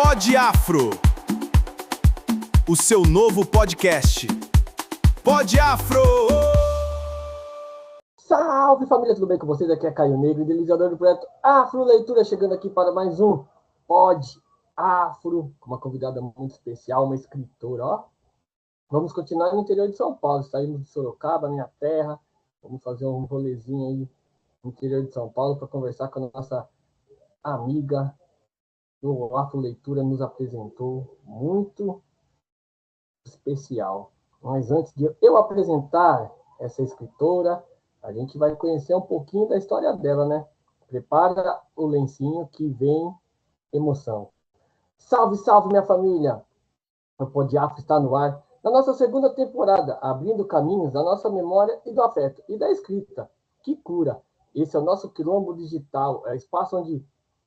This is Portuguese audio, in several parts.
Pod Afro, o seu novo podcast. Pod Afro! Salve família, tudo bem com vocês? Aqui é Caio Negro, idealizador do projeto Afro Leitura, chegando aqui para mais um Pod Afro, com uma convidada muito especial, uma escritora, ó. Vamos continuar no interior de São Paulo, saímos de Sorocaba, minha terra, vamos fazer um rolezinho aí no interior de São Paulo para conversar com a nossa amiga do Afro Leitura, nos apresentou, muito especial. Mas antes de eu apresentar essa escritora, a gente vai conhecer um pouquinho da história dela, né? Prepara o lencinho que vem emoção. Salve, salve, minha família! O Pod Afro está no ar na nossa segunda temporada, abrindo caminhos da nossa memória e do afeto e da escrita. Que cura! Esse é o nosso quilombo digital, é o espaço onde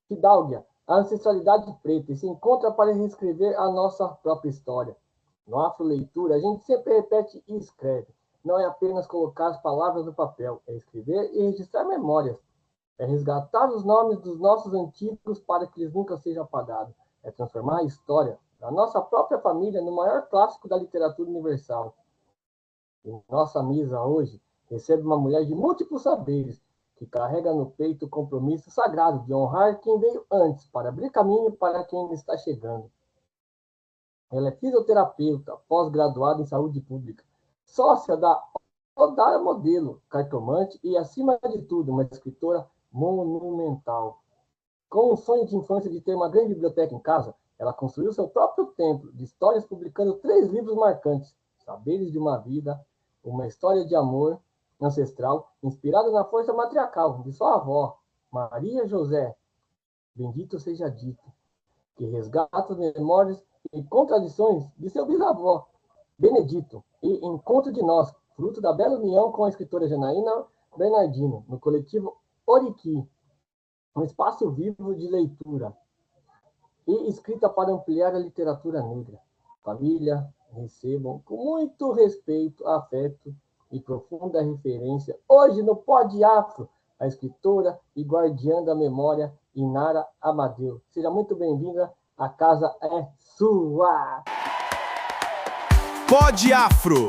Fidalga, a ancestralidade preta, se encontra para reescrever a nossa própria história. No Afro Leitura, a gente sempre repete e escreve. Não é apenas colocar as palavras no papel, é escrever e registrar memórias. É resgatar os nomes dos nossos antigos para que eles nunca sejam apagados. É transformar a história da nossa própria família no maior clássico da literatura universal. Em nossa mesa hoje, recebe uma mulher de múltiplos saberes, que carrega no peito o compromisso sagrado de honrar quem veio antes, para abrir caminho para quem está chegando. Ela é fisioterapeuta, pós-graduada em saúde pública, sócia da Odara Modelo, cartomante e, acima de tudo, uma escritora monumental. Com um sonho de infância de ter uma grande biblioteca em casa, ela construiu seu próprio templo de histórias, publicando 3 livros marcantes: Saberes de uma Vida, uma história de amor ancestral, inspirada na força matriarcal de sua avó, Maria José, bendito seja dito, que resgata as memórias e contradições de seu bisavô, Benedito, e Encontro de Nós, fruto da bela união com a escritora Janaína Bernardino, no coletivo Oriqui, um espaço vivo de leitura e escrita para ampliar a literatura negra. Família, recebam com muito respeito, afeto e profunda referência, hoje no Pod Afro, a escritora e guardiã da memória, Inara Amadeu. Seja muito bem-vinda, a casa é sua! Pod Afro,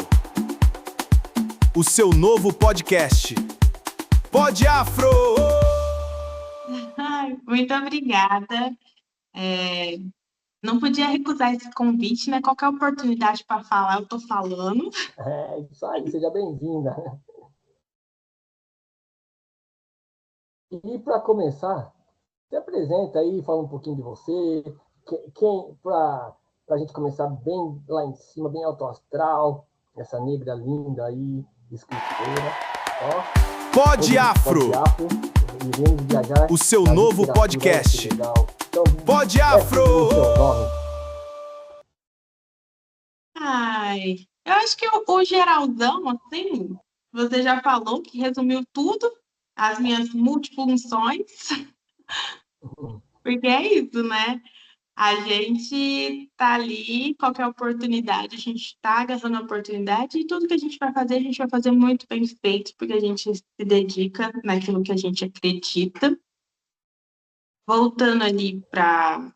o seu novo podcast. Pod Afro! Ai, muito obrigada. Não podia recusar esse convite, né? Qualquer oportunidade para falar, eu estou falando. É isso aí, seja bem-vinda. E para começar, se apresenta aí, fala um pouquinho de você, para a gente começar bem lá em cima, bem alto astral, essa negra linda aí, escritora. Ó, Pod Afro, iremos viajar o seu na novo literatura, podcast. que legal. Então, Pod Afro! o seu nome. Ai, eu acho que o geralzão, assim, você já falou que resumiu tudo, as minhas multifunções, porque é isso, né? A gente tá ali, qualquer oportunidade, a gente tá agarrando a oportunidade e tudo que a gente vai fazer muito bem feito, porque a gente se dedica naquilo que a gente acredita. Voltando ali para...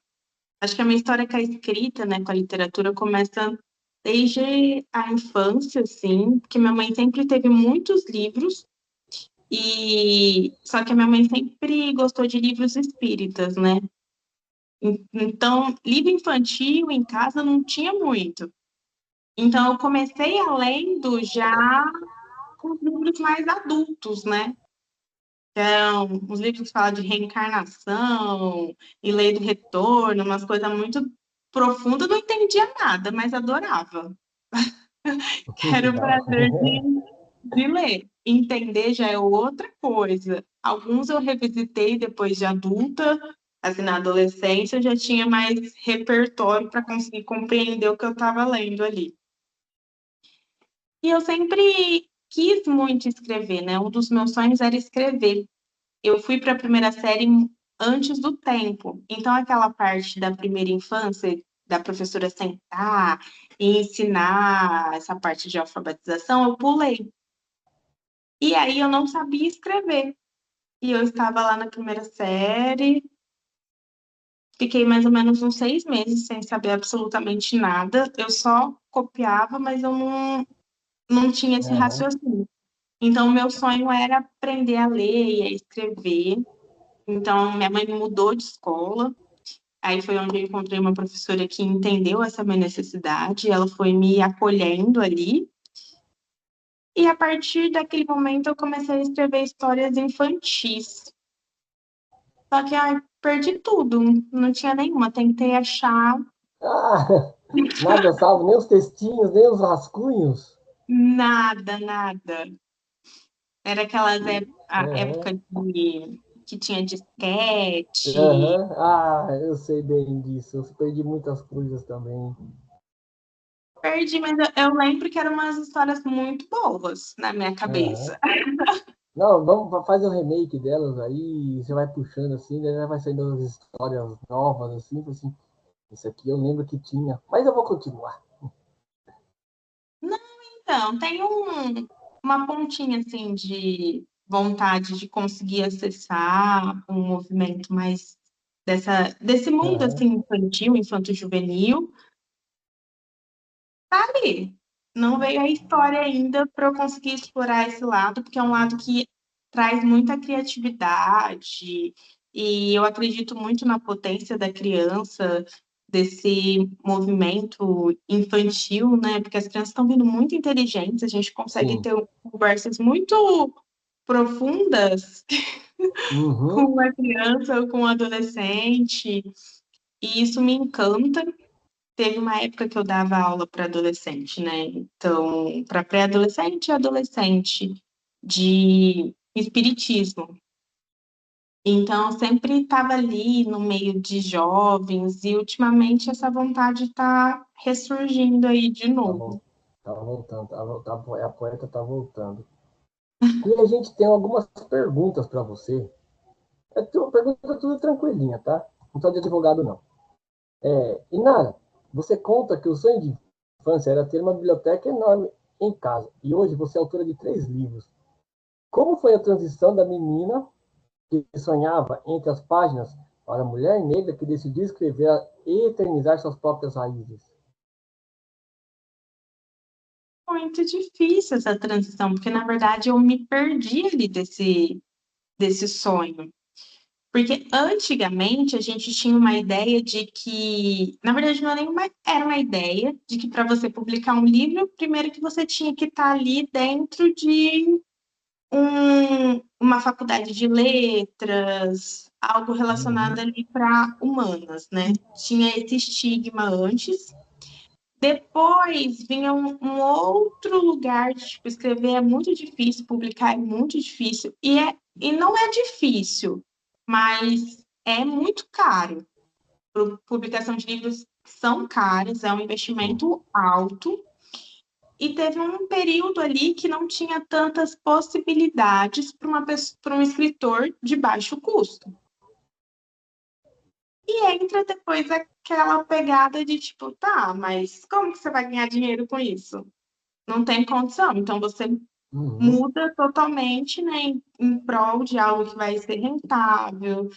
Acho que a minha história com a escrita, né, com a literatura, começa desde a infância, assim, porque minha mãe sempre teve muitos livros, e só que a minha mãe sempre gostou de livros espíritas, né? Então, livro infantil em casa não tinha muito. Então, eu comecei a lendo já com os livros mais adultos, né? Então, os livros que falam de reencarnação e lei do retorno, umas coisas muito profundas, não entendia nada, mas adorava. Era o Legal. prazer de ler. Entender já é outra coisa. Alguns eu revisitei depois de adulta, assim, na adolescência, eu já tinha mais repertório para conseguir compreender o que eu estava lendo ali. E eu sempre quis muito escrever, né? Um dos meus sonhos era escrever. Eu fui para a primeira série antes do tempo. Então, aquela parte da primeira infância, da professora sentar e ensinar essa parte de alfabetização, eu pulei. E aí eu não sabia escrever. E eu estava lá na primeira série, Fiquei mais ou menos uns 6 meses sem saber absolutamente nada. Eu só copiava, mas eu não tinha esse Aham. raciocínio. Então, meu sonho era aprender a ler e a escrever. Então, minha mãe me mudou de escola. Aí foi onde eu encontrei uma professora que entendeu essa minha necessidade. Ela foi me acolhendo ali. E a partir daquele momento, eu comecei a escrever histórias infantis. Só que, ai, perdi tudo. Não tinha nenhuma. Tentei achar Ah, nada salvo, nem os textinhos, nem os rascunhos. nada, nada. Era aquelas a Aham, época que tinha disquete. aham. Ah, eu sei bem disso. Eu perdi muitas coisas também. Perdi, mas eu lembro que eram umas histórias muito boas na minha Aham. cabeça. Não, vamos fazer o remake delas aí, você vai puxando assim, daí vai saindo as histórias novas, assim. Isso aqui eu lembro que tinha. Mas eu vou continuar. Então, tem uma pontinha assim de vontade de conseguir acessar um movimento mais desse mundo Aham. assim infantil, infanto-juvenil, sabe? Não veio a história ainda para eu conseguir explorar esse lado, porque é um lado que traz muita criatividade, e eu acredito muito na potência da criança, desse movimento infantil, né? Porque as crianças estão vindo muito inteligentes, a gente consegue Sim. ter conversas muito profundas Uhum. com a criança ou com o adolescente, e isso me encanta. Teve uma época que eu dava aula para adolescente, né? Então, para pré-adolescente e adolescente de espiritismo. Então, eu sempre estava ali no meio de jovens e ultimamente essa vontade está ressurgindo aí de Tá bom. novo. Tá voltando. A poeta tá voltando. E a gente tem algumas perguntas para você. É uma pergunta tudo tranquilinha, tá? Não só de advogado, não. Inara, você conta que o sonho de infância era ter uma biblioteca enorme em casa. E hoje você é autora de 3 livros. Como foi a transição da menina que sonhava entre as páginas para a mulher negra que decidiu escrever e eternizar suas próprias raízes? Muito difícil essa transição, porque na verdade eu me perdi ali desse sonho. Porque antigamente a gente tinha uma ideia de que, na verdade, não era uma ideia de que para você publicar um livro, primeiro que você tinha que estar ali dentro de uma faculdade de letras, algo relacionado Uhum, ali para humanas, né? Tinha esse estigma antes. Depois vinha um outro lugar de tipo, escrever é muito difícil, publicar é muito difícil. E não é difícil, mas é muito caro. Publicação de livros são caros, é um sim. investimento alto. E teve um período ali que não tinha tantas possibilidades para um escritor de baixo custo. E entra depois aquela pegada de tipo, tá, mas como que você vai ganhar dinheiro com isso? Não tem condição. Então você Uhum, muda totalmente, né, em prol de algo que vai ser rentável,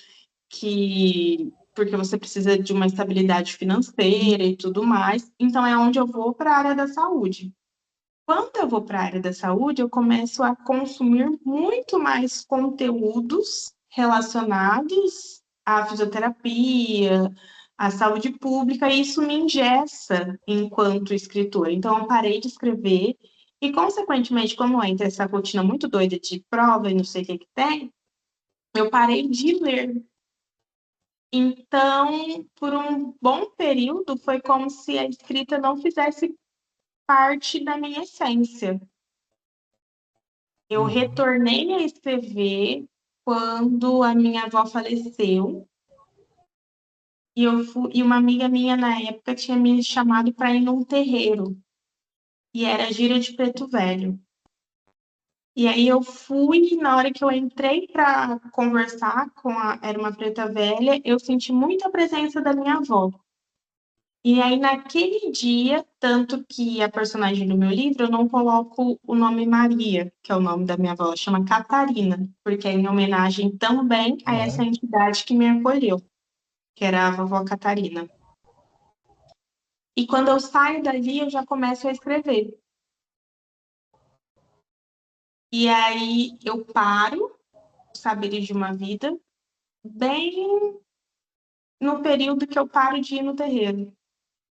que porque você precisa de uma estabilidade financeira e tudo mais. Então é onde eu vou para a área da saúde. Quando eu vou para a área da saúde, eu começo a consumir muito mais conteúdos relacionados à fisioterapia, à saúde pública, e isso me engessa enquanto escritora. Então, eu parei de escrever e, consequentemente, como entra essa rotina muito doida de prova e não sei o que que tem, eu parei de ler. Então, por um bom período, foi como se a escrita não fizesse parte da minha essência. Eu uhum. retornei a escrever quando a minha avó faleceu e uma amiga minha na época tinha me chamado para ir num terreiro e era gira de preto velho. E aí eu fui, e na hora que eu entrei para conversar era uma preta velha, eu senti muita presença da minha avó. E aí naquele dia, tanto que a personagem do meu livro, eu não coloco o nome Maria, que é o nome da minha avó, chama Catarina, porque é em homenagem também a essa Aham. entidade que me acolheu. que era a vovó Catarina. E quando eu saio dali, eu já começo a escrever. E aí eu paro, Saberes de uma Vida, bem no período que eu paro de ir no terreiro.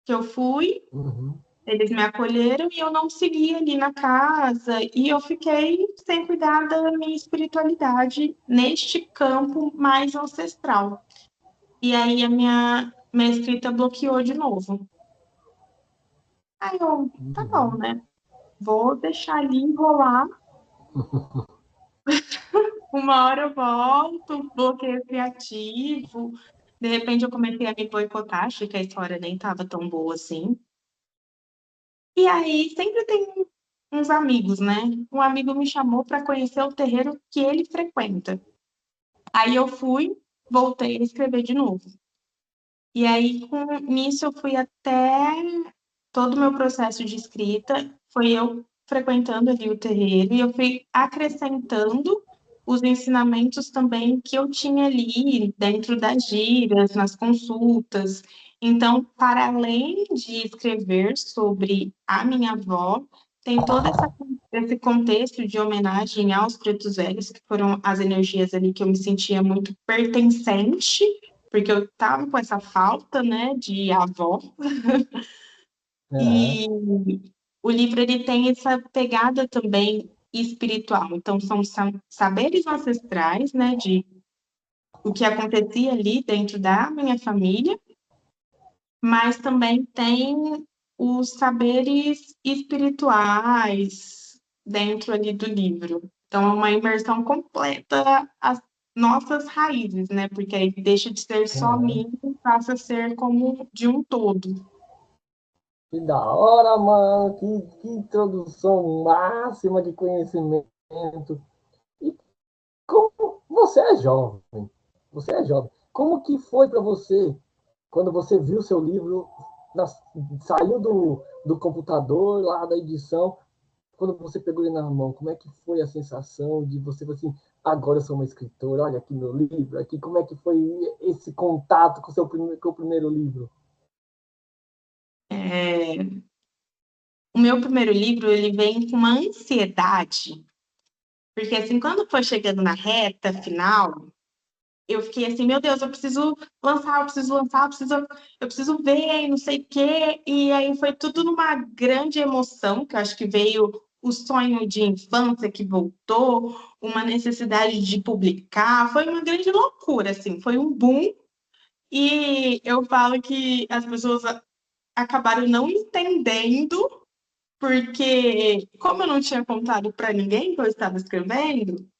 Que eu fui, Uhum. eles me acolheram e eu não segui ali na casa. E eu fiquei sem cuidar da minha espiritualidade neste campo mais ancestral. E aí a minha escrita bloqueou de novo. Aí eu, tá bom, Uhum. né? Vou deixar ali enrolar. Uma hora eu volto, bloqueio criativo. De repente eu comecei a me boicotar, achei que a história nem estava tão boa assim. E aí sempre tem uns amigos, né? Um amigo me chamou para conhecer o terreiro que ele frequenta. Aí eu fui, voltei a escrever de novo. E aí, nisso, eu fui até todo o meu processo de escrita, foi eu frequentando ali o terreiro e eu fui acrescentando os ensinamentos também que eu tinha ali dentro das gírias, nas consultas. Então, para além de escrever sobre a minha avó, tem todo esse contexto de homenagem aos pretos velhos, que foram as energias ali que eu me sentia muito pertencente, porque eu estava com essa falta, né, de avó. Aham. E o livro ele tem essa pegada também espiritual. Então são saberes ancestrais, né, de o que acontecia ali dentro da minha família, mas também tem os saberes espirituais dentro ali do livro. Então é uma imersão completa às nossas raízes, né? Porque aí deixa de ser só Aham. mim e passa a ser como de um todo. Que da hora, mano. Que introdução máxima de conhecimento. E como você é jovem? Você é jovem. Como que foi para você quando você viu seu livro, saiu do computador, lá da edição, quando você pegou ele na mão? Como é que foi a sensação de você assim, agora eu sou uma escritora, olha aqui meu livro, aqui, como é que foi esse contato com com o primeiro livro? É, o meu primeiro livro, ele vem com uma ansiedade, porque assim, quando foi chegando na reta final, eu fiquei assim, meu Deus, eu preciso lançar, eu preciso lançar, eu preciso ver, não sei o quê. E aí foi tudo numa grande emoção, que eu acho que veio o sonho de infância que voltou, uma necessidade de publicar, foi uma grande loucura, assim, foi um boom. E eu falo que as pessoas acabaram não entendendo porque, como eu não tinha contado para ninguém que eu estava escrevendo,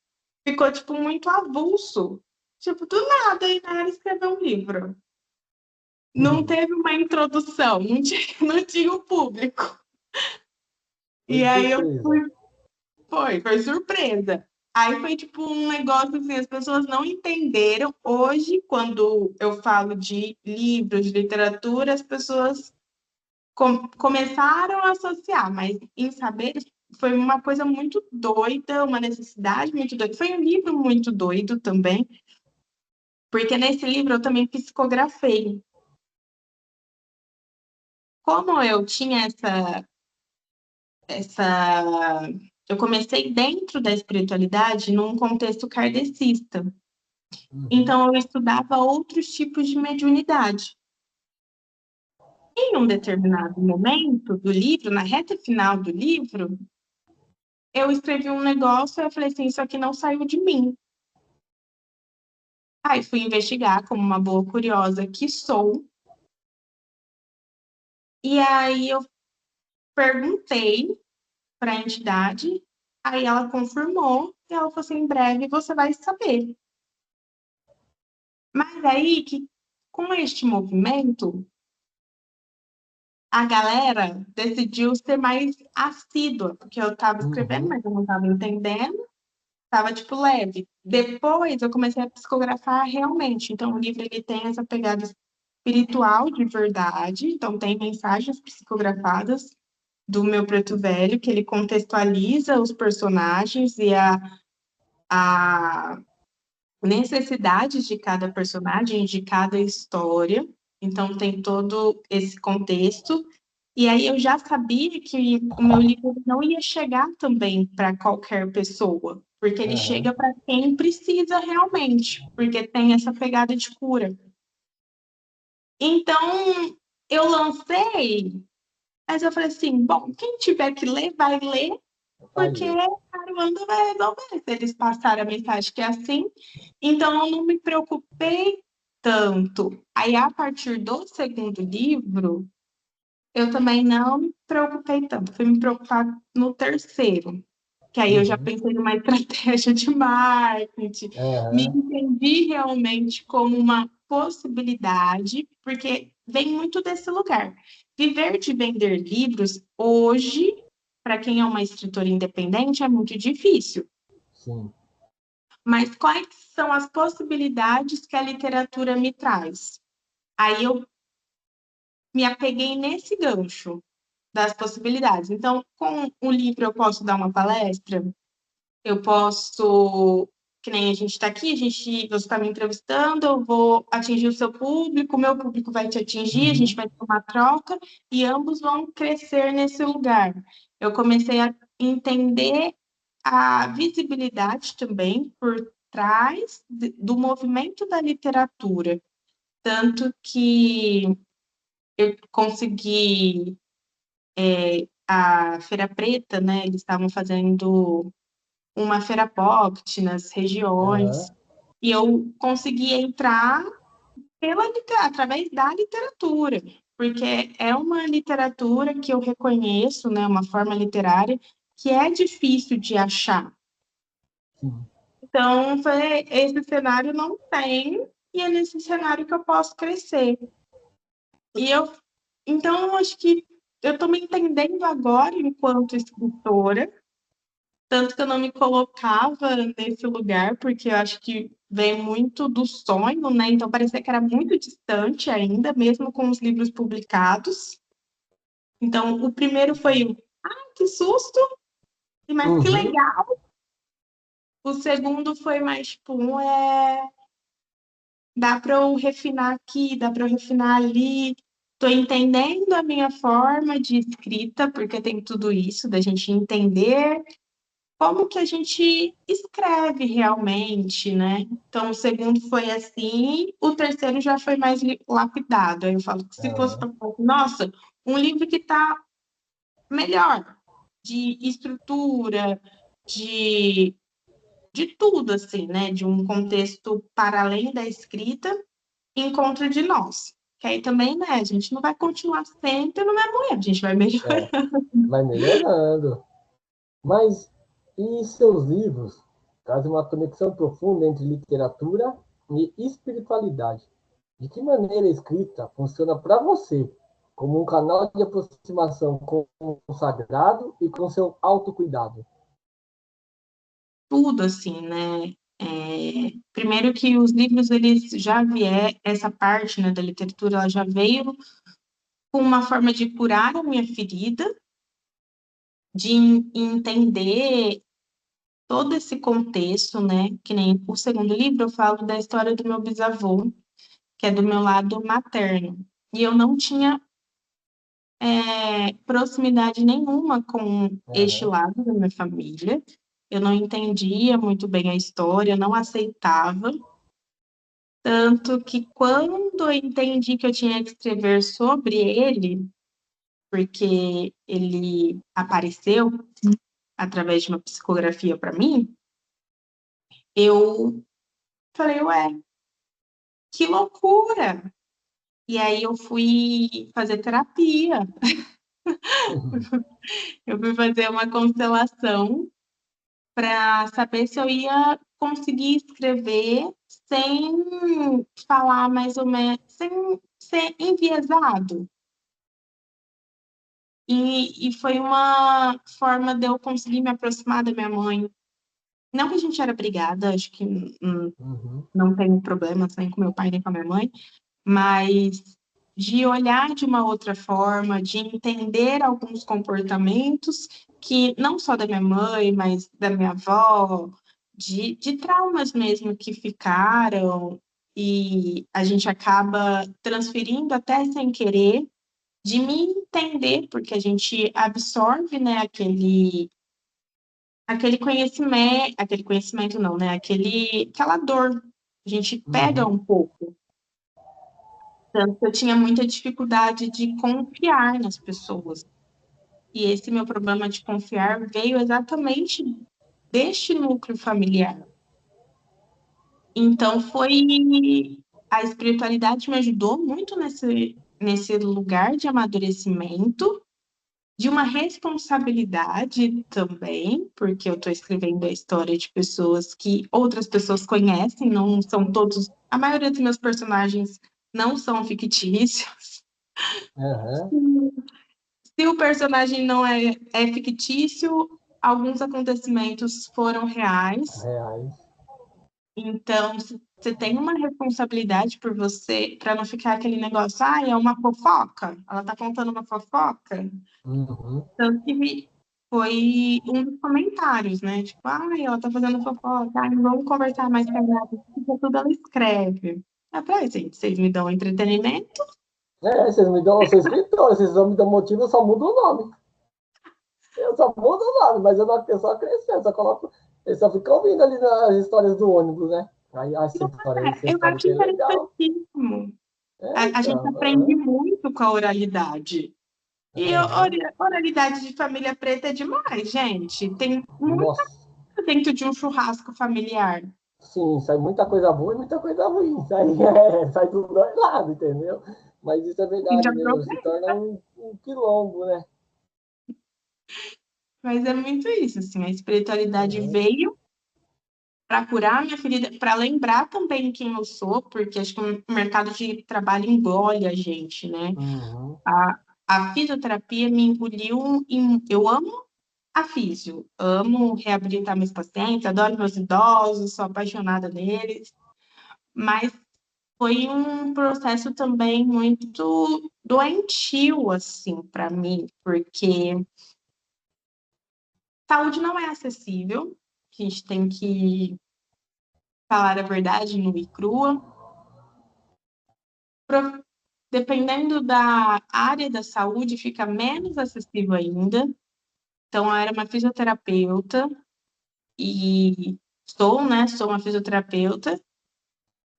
ficou, tipo, muito avulso. Tipo, do nada, a Inara escreveu um livro. Não teve uma introdução, não tinha, não tinha o público. Foi E de aí eu surpresa. fui, foi surpresa. Aí foi tipo um negócio assim, as pessoas não entenderam. Hoje, quando eu falo de livros, de literatura, as pessoas começaram a associar, mas em saber foi uma coisa muito doida, uma necessidade muito doida. Foi um livro muito doido também, porque nesse livro eu também psicografei. Como eu tinha essa, eu comecei dentro da espiritualidade num contexto kardecista. Uhum. Então eu estudava outros tipos de mediunidade. Em um determinado momento do livro, na reta final do livro, eu escrevi um negócio e eu falei assim, isso aqui não saiu de mim. Aí fui investigar como uma boa curiosa que sou. E aí eu perguntei para a entidade, aí ela confirmou e ela falou assim, em breve você vai saber. Mas aí que com este movimento a galera decidiu ser mais assídua, porque eu estava escrevendo, Uhum. mas eu não estava entendendo, estava tipo leve. Depois eu comecei a psicografar realmente. Então o livro ele tem essa pegada espiritual de verdade, então tem mensagens psicografadas do meu preto velho, que ele contextualiza os personagens e a necessidades de cada personagem, de cada história. Então, tem todo esse contexto. E aí eu já sabia que o meu livro não ia chegar também para qualquer pessoa, porque ele Aham. chega para quem precisa realmente, porque tem essa pegada de cura. Então, eu lancei, mas eu falei assim, bom, quem tiver que ler, vai ler, Vai porque ler. a Aruanda vai resolver se eles passaram a mensagem que é assim. Então, eu não me preocupei tanto. Aí, a partir do segundo livro, eu também não me preocupei tanto. Fui me preocupar no terceiro, que aí eu já Uhum. pensei numa estratégia de marketing, me Aham. entendi realmente como uma possibilidade, porque vem muito desse lugar. Viver de vender livros, hoje, para quem é uma escritora independente, é muito difícil. Sim. Mas quais são as possibilidades que a literatura me traz? Aí eu me apeguei nesse gancho das possibilidades. Então, com o livro eu posso dar uma palestra, eu posso, que nem a gente está aqui, você está me entrevistando, eu vou atingir o seu público, o meu público vai te atingir, a gente Uhum. vai ter uma troca e ambos vão crescer nesse lugar. Eu comecei a entender a visibilidade também por trás do movimento da literatura, tanto que eu consegui a Feira Preta, né? Eles estavam fazendo uma feira pocket nas regiões, Aham. e eu consegui entrar através da literatura, porque é uma literatura que eu reconheço, né? Uma forma literária que é difícil de achar. Sim. Então, esse cenário não tem, e é nesse cenário que eu posso crescer. E então, eu acho que eu estou me entendendo agora enquanto escritora, tanto que eu não me colocava nesse lugar, porque eu acho que vem muito do sonho, né? Então parecia que era muito distante ainda, mesmo com os livros publicados. Então, o primeiro foi que susto, mas que Uhum. legal. O segundo foi mais tipo, dá para eu refinar aqui, dá para eu refinar ali. Estou entendendo a minha forma de escrita, porque tem tudo isso da gente entender como que a gente escreve realmente, né? Então, o segundo foi assim, o terceiro já foi mais lapidado. Aí eu falo que se fosse Aham. para nossa, um livro que está melhor, de estrutura, de, de tudo, assim, né? De um contexto para além da escrita, encontro de nós. Que aí também, né, a gente não vai continuar sempre no mesmo erro, a gente vai melhorar. É. Vai melhorando. Mas e seus livros trazem uma conexão profunda entre literatura e espiritualidade? De que maneira a escrita funciona para você como um canal de aproximação com o sagrado e com seu autocuidado? Tudo assim, né? Primeiro que os livros, eles já vieram, essa parte, né, da literatura, ela já veio com uma forma de curar a minha ferida, de entender todo esse contexto, né? Que nem o segundo livro eu falo da história do meu bisavô, que é do meu lado materno. E eu não tinha proximidade nenhuma com este Aham. lado da minha família. Eu não entendia muito bem a história, não aceitava. Tanto que quando eu entendi que eu tinha que escrever sobre ele, porque ele apareceu através de uma psicografia para mim, eu falei, ué, que loucura! E aí eu fui fazer terapia, eu fui fazer uma constelação para saber se eu ia conseguir escrever sem falar mais ou menos, sem ser enviesado. E foi uma forma de eu conseguir me aproximar da minha mãe. Não que a gente era brigada, acho que Uhum. não tenho problemas nem com meu pai nem com a minha mãe, mas de olhar de uma outra forma, de entender alguns comportamentos que não só da minha mãe, mas da minha avó, de traumas mesmo que ficaram, e a gente acaba transferindo até sem querer, de me entender, porque a gente absorve, né, aquele conhecimento não, né, aquela dor, a gente pega Uhum. um pouco. Tanto que eu tinha muita dificuldade de confiar nas pessoas. E esse meu problema de confiar veio exatamente deste núcleo familiar. Então, a espiritualidade me ajudou muito nesse lugar de amadurecimento, de uma responsabilidade também, porque eu estou escrevendo a história de pessoas que outras pessoas conhecem, não são todos. A maioria dos meus personagens não são fictícios. Aham. Se o personagem não é fictício, alguns acontecimentos foram reais. Reais. Então, você tem uma responsabilidade por você, para não ficar aquele negócio, é uma fofoca? Ela está contando uma fofoca? Uhum. Tanto que foi um dos comentários, né? Tipo, ela tá fazendo fofoca, não vamos conversar mais com ela, porque tudo ela escreve. Eu falei, gente, vocês me dão entretenimento? Vocês me dão, eu sou escritor, vocês não me dão motivo, eu só mudo o nome. Eu só mudo o nome, mas eu só acrescento, só coloco. Eu só fico ouvindo ali nas histórias do ônibus, né? Aí, essa Eu história acho aqui é legal. interessantíssimo. A gente aprende Aham, muito com a oralidade. E a aham. oralidade de família preta é demais, gente. Tem muita Nossa, coisa dentro de um churrasco familiar. sim, sai muita coisa boa e muita coisa ruim. Sai, sai dos dois lados, entendeu? Mas isso é A gente verdade mesmo, se aproveita. torna um quilombo, né? Mas é muito isso, assim. A espiritualidade Uhum, veio para curar a minha ferida, para lembrar também quem eu sou, porque acho que o mercado de trabalho engole a gente, né? uhum, A fisioterapia me engoliu eu amo a físio, amo reabilitar meus pacientes, adoro meus idosos, sou apaixonada neles, mas foi um processo também muito doentio, assim, para mim, porque saúde não é acessível, a gente tem que falar a verdade nua e crua. Dependendo da área da saúde, fica menos acessível ainda. Então, eu era uma fisioterapeuta e sou uma fisioterapeuta,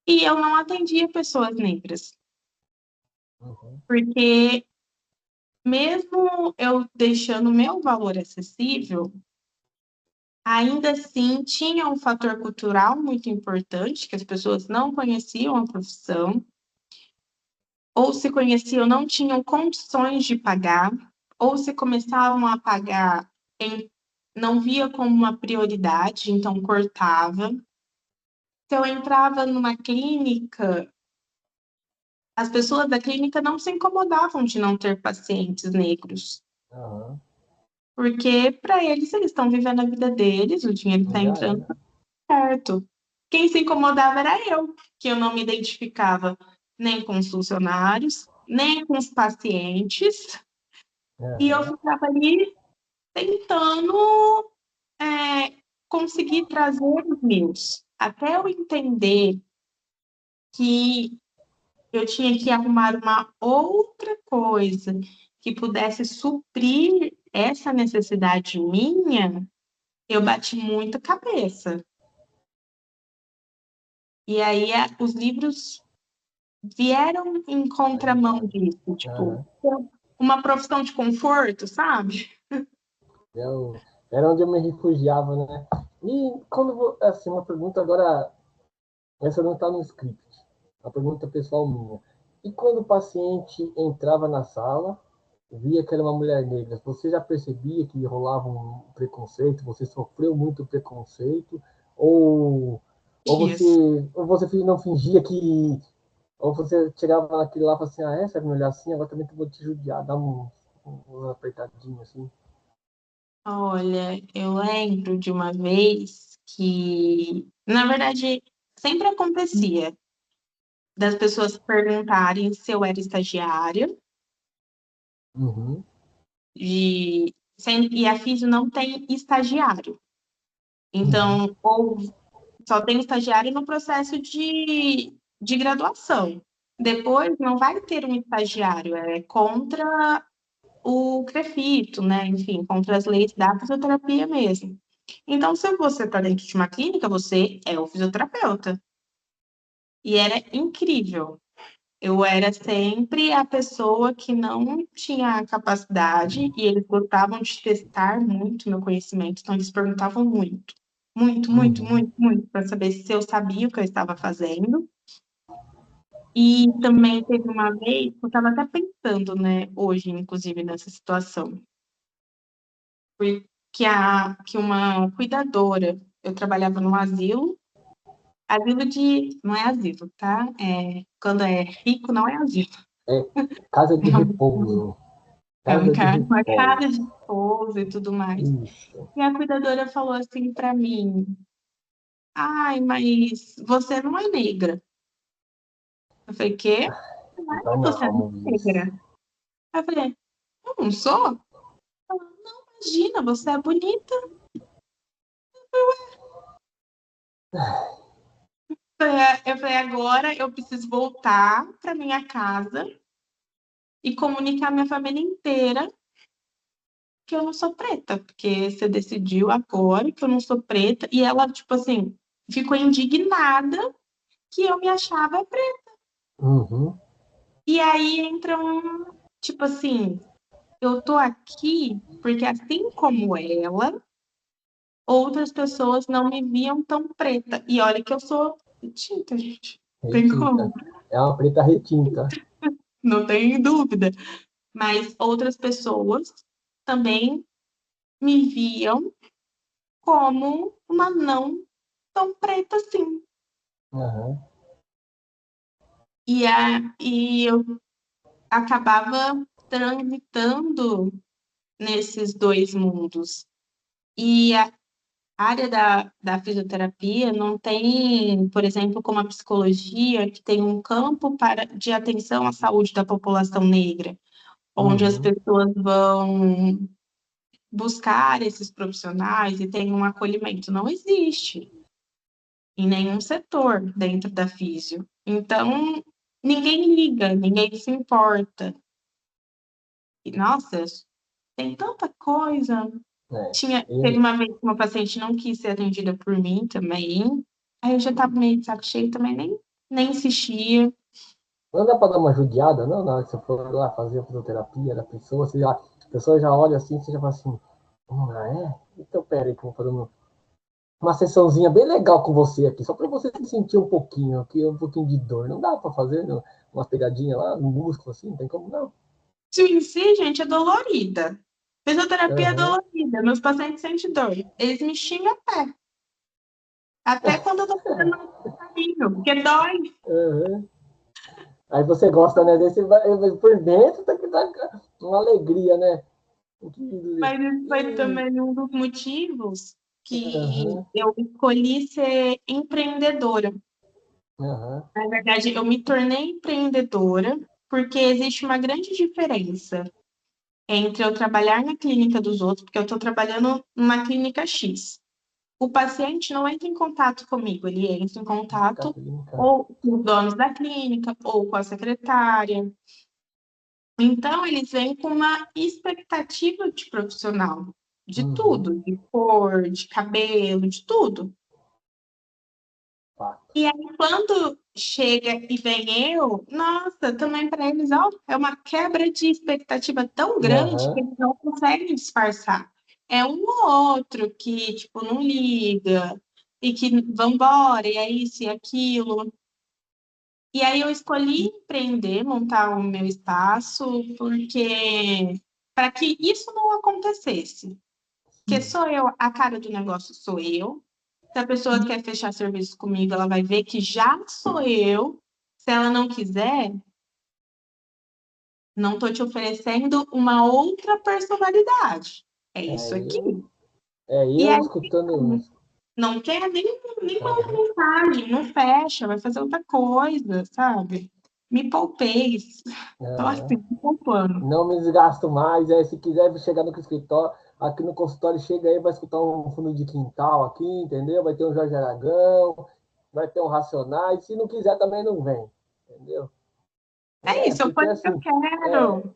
e eu não atendia pessoas negras, uhum. porque mesmo eu deixando o meu valor acessível, ainda assim tinha um fator cultural muito importante, que as pessoas não conheciam a profissão, ou se conheciam, não tinham condições de pagar, ou se começavam a pagar, não via como uma prioridade, então cortava. Se eu entrava numa clínica, as pessoas da clínica não se incomodavam de não ter pacientes negros, Aham. porque para eles estão vivendo a vida deles, o dinheiro está Já entrando era. certo. Quem se incomodava era eu, que eu não me identificava nem com os funcionários, nem com os pacientes, e eu Aham. ficava ali tentando conseguir trazer os meus. Até eu entender que eu tinha que arrumar uma outra coisa que pudesse suprir essa necessidade minha, eu bati muita cabeça. E aí os livros vieram em contramão Ajudado. disso, tipo, Aham. uma profissão de conforto, sabe? Era onde eu me refugiava, né? E quando, assim, uma pergunta agora, essa não está no script, a pergunta pessoal minha. E quando o paciente entrava na sala, via que era uma mulher negra, você já percebia que rolava um preconceito? Você sofreu muito preconceito? Ou, Isso. ou você não fingia que. Ou você chegava naquele lá e falava assim: ah, essa me olhar assim, agora também vou te judiar, dá um apertadinho assim. Olha, eu lembro de uma vez que, na verdade, sempre acontecia das pessoas perguntarem se eu era estagiária, Uhum. e a Fisio não tem estagiário. Então, ou só tem estagiário no processo de graduação. Depois não vai ter um estagiário, é contra o CREFITO, né? Enfim, contra as leis da fisioterapia mesmo. Então, se você está dentro de uma clínica, você é o fisioterapeuta. E era incrível. Eu era sempre a pessoa que não tinha a capacidade e eles gostavam de testar muito meu conhecimento, então eles perguntavam muito, para saber se eu sabia o que eu estava fazendo. E também teve uma vez, eu estava até pensando, né, hoje, inclusive, nessa situação, foi que uma cuidadora, eu trabalhava num asilo não é asilo, tá? Quando é rico, não é asilo. É casa de repouso. Casa de Uma casa repouso. de repouso e tudo mais. Isso. E a cuidadora falou assim para mim: ai, mas você não é negra. Eu falei: quê? Ai, Então você não, não é Luiz. negra. Eu falei: eu não sou? Ela, não, imagina, você é bonita. Eu falei: agora eu preciso voltar para minha casa e comunicar à minha família inteira que eu não sou preta, porque você decidiu agora que eu não sou preta. E ela, tipo assim, ficou indignada que eu me achava preta. Uhum. E aí entra tipo assim, eu tô aqui porque assim como ela, outras pessoas não me viam tão preta. E olha que eu sou retinta, gente. Tem como? Retinta. É uma preta retinta. Não tem dúvida. Mas outras pessoas também me viam como uma não tão preta assim. Uhum. E eu acabava transitando nesses dois mundos. E a área da fisioterapia não tem, por exemplo, como a psicologia, que tem um campo de atenção à saúde da população negra, onde as Uhum. pessoas vão buscar esses profissionais e tem um acolhimento. Não existe em nenhum setor dentro da físio. Então, ninguém liga, ninguém se importa. E, nossa, tem tanta coisa. É. Teve uma vez que uma paciente não quis ser atendida por mim também. Aí eu já estava meio de saco cheio também, nem insistia. Não dá para dar uma judiada, não? Na hora que você for lá fazer a fisioterapia da pessoa, a pessoa já olha assim, você já fala assim, é? Então pera aí que eu vou fazer uma sessãozinha bem legal com você aqui, só para você se sentir um pouquinho, aqui, um pouquinho de dor. Não dá para fazer uma pegadinha lá no músculo assim, não tem como não. Se em si, gente, é dolorida. Fisioterapia é Uhum. dolorida. Meus pacientes sentem dor. Eles me xingam até. Até quando eu tô fazendo um caminho, porque dói. Uhum. Aí você gosta, né? Por dentro tá que dá uma alegria, né? Mas isso foi também um dos motivos que Uhum. eu escolhi ser empreendedora. Uhum. Na verdade, eu me tornei empreendedora porque existe uma grande diferença entre eu trabalhar na clínica dos outros, porque eu estou trabalhando numa clínica X. O paciente não entra em contato comigo, ele entra em contato Clínica. ou com os donos da clínica ou com a secretária. Então, eles vêm com uma expectativa de profissional, de Uhum. tudo, de cor, de cabelo, de tudo. Fato. E aí, quando chega e vem eu, nossa, também para eles, ó, é uma quebra de expectativa tão grande que Uhum. eles não conseguem disfarçar. É um ou outro que, tipo, não liga e que vambora, e é isso e aquilo. E aí eu escolhi empreender, montar o meu espaço, porque para que isso não acontecesse. Porque sou eu, a cara do negócio sou eu. Se a pessoa quer fechar serviço comigo, ela vai ver que já sou eu. Se ela não quiser, não estou te oferecendo uma outra personalidade. É isso É aqui. eu, E eu aí, escutando. não quer nem manda Uhum. mensagem, não fecha, vai fazer outra coisa, sabe? Me poupei. Tô assim, Uhum. me poupando. Não me desgasto mais. Se quiser chegar no escritório, aqui no consultório chega aí, vai escutar um fundo de quintal aqui, entendeu? Vai ter um Jorge Aragão, vai ter um Racionais, se não quiser também não vem, entendeu? É isso, eu Porque ponho o que eu assim, quero.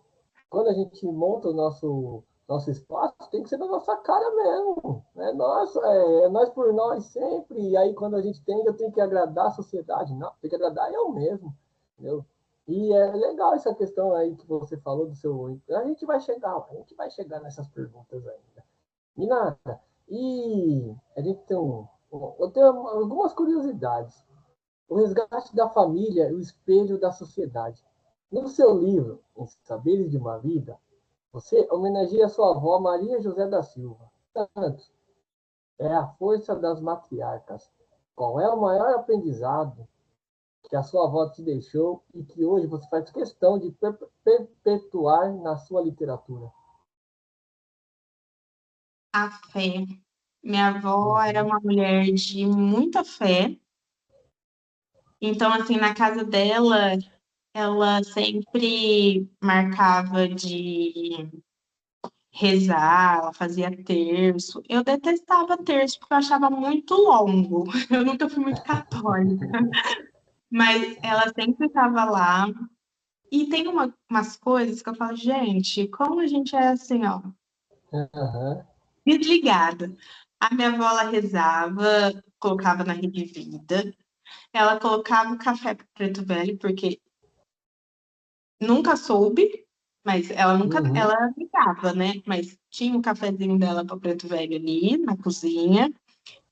quando a gente monta o nosso espaço, tem que ser da nossa cara mesmo. É nosso, é nós por nós sempre. E aí, quando a gente tem, eu tenho que agradar a sociedade. Não, tem que agradar eu mesmo. Entendeu? E é legal essa questão aí que você falou do seu. A gente vai chegar nessas perguntas ainda. E nada. E a gente tem eu tenho algumas curiosidades. O resgate da família, o espelho da sociedade. No seu livro, Em Saberes de uma Vida, você homenageia sua avó Maria José da Silva. Portanto, é a força das matriarcas. Qual é o maior aprendizado que a sua avó te deixou e que hoje você faz questão de perpetuar na sua literatura? A fé. Minha avó era Uhum, uma mulher de muita fé. Então, assim, na casa dela, ela sempre marcava de rezar, ela fazia terço. Eu detestava terço porque eu achava muito longo. Eu nunca fui muito católica, mas ela sempre estava lá. E tem umas coisas que eu falo, gente, como a gente é assim, ó, uhum, desligada. A minha avó, ela rezava, colocava na Rede Vida. Ela colocava o café preto velho, porque nunca soube, mas ela nunca, uhum, ela ligava, né? Mas tinha o cafezinho dela para preto velho ali na cozinha.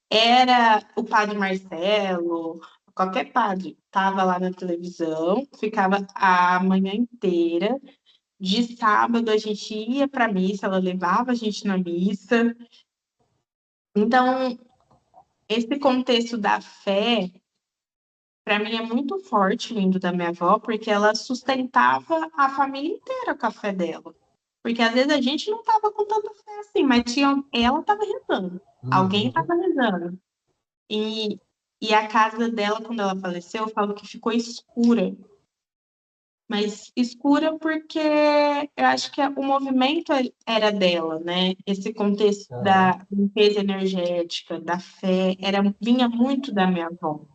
Era o padre Marcelo, qualquer padre, estava lá na televisão, ficava a manhã inteira. De sábado a gente ia para a missa, ela levava a gente na missa. Então, esse contexto da fé, para mim, é muito forte vindo da minha avó, porque ela sustentava a família inteira com a fé dela. Porque às vezes a gente não estava com tanta fé assim, mas ela estava rezando, alguém uhum. estava rezando. E, e a casa dela, quando ela faleceu, eu falo que ficou escura. Mas escura porque eu acho que o movimento era dela, né? Esse contexto Aham, da limpeza energética, da fé, vinha muito da minha avó.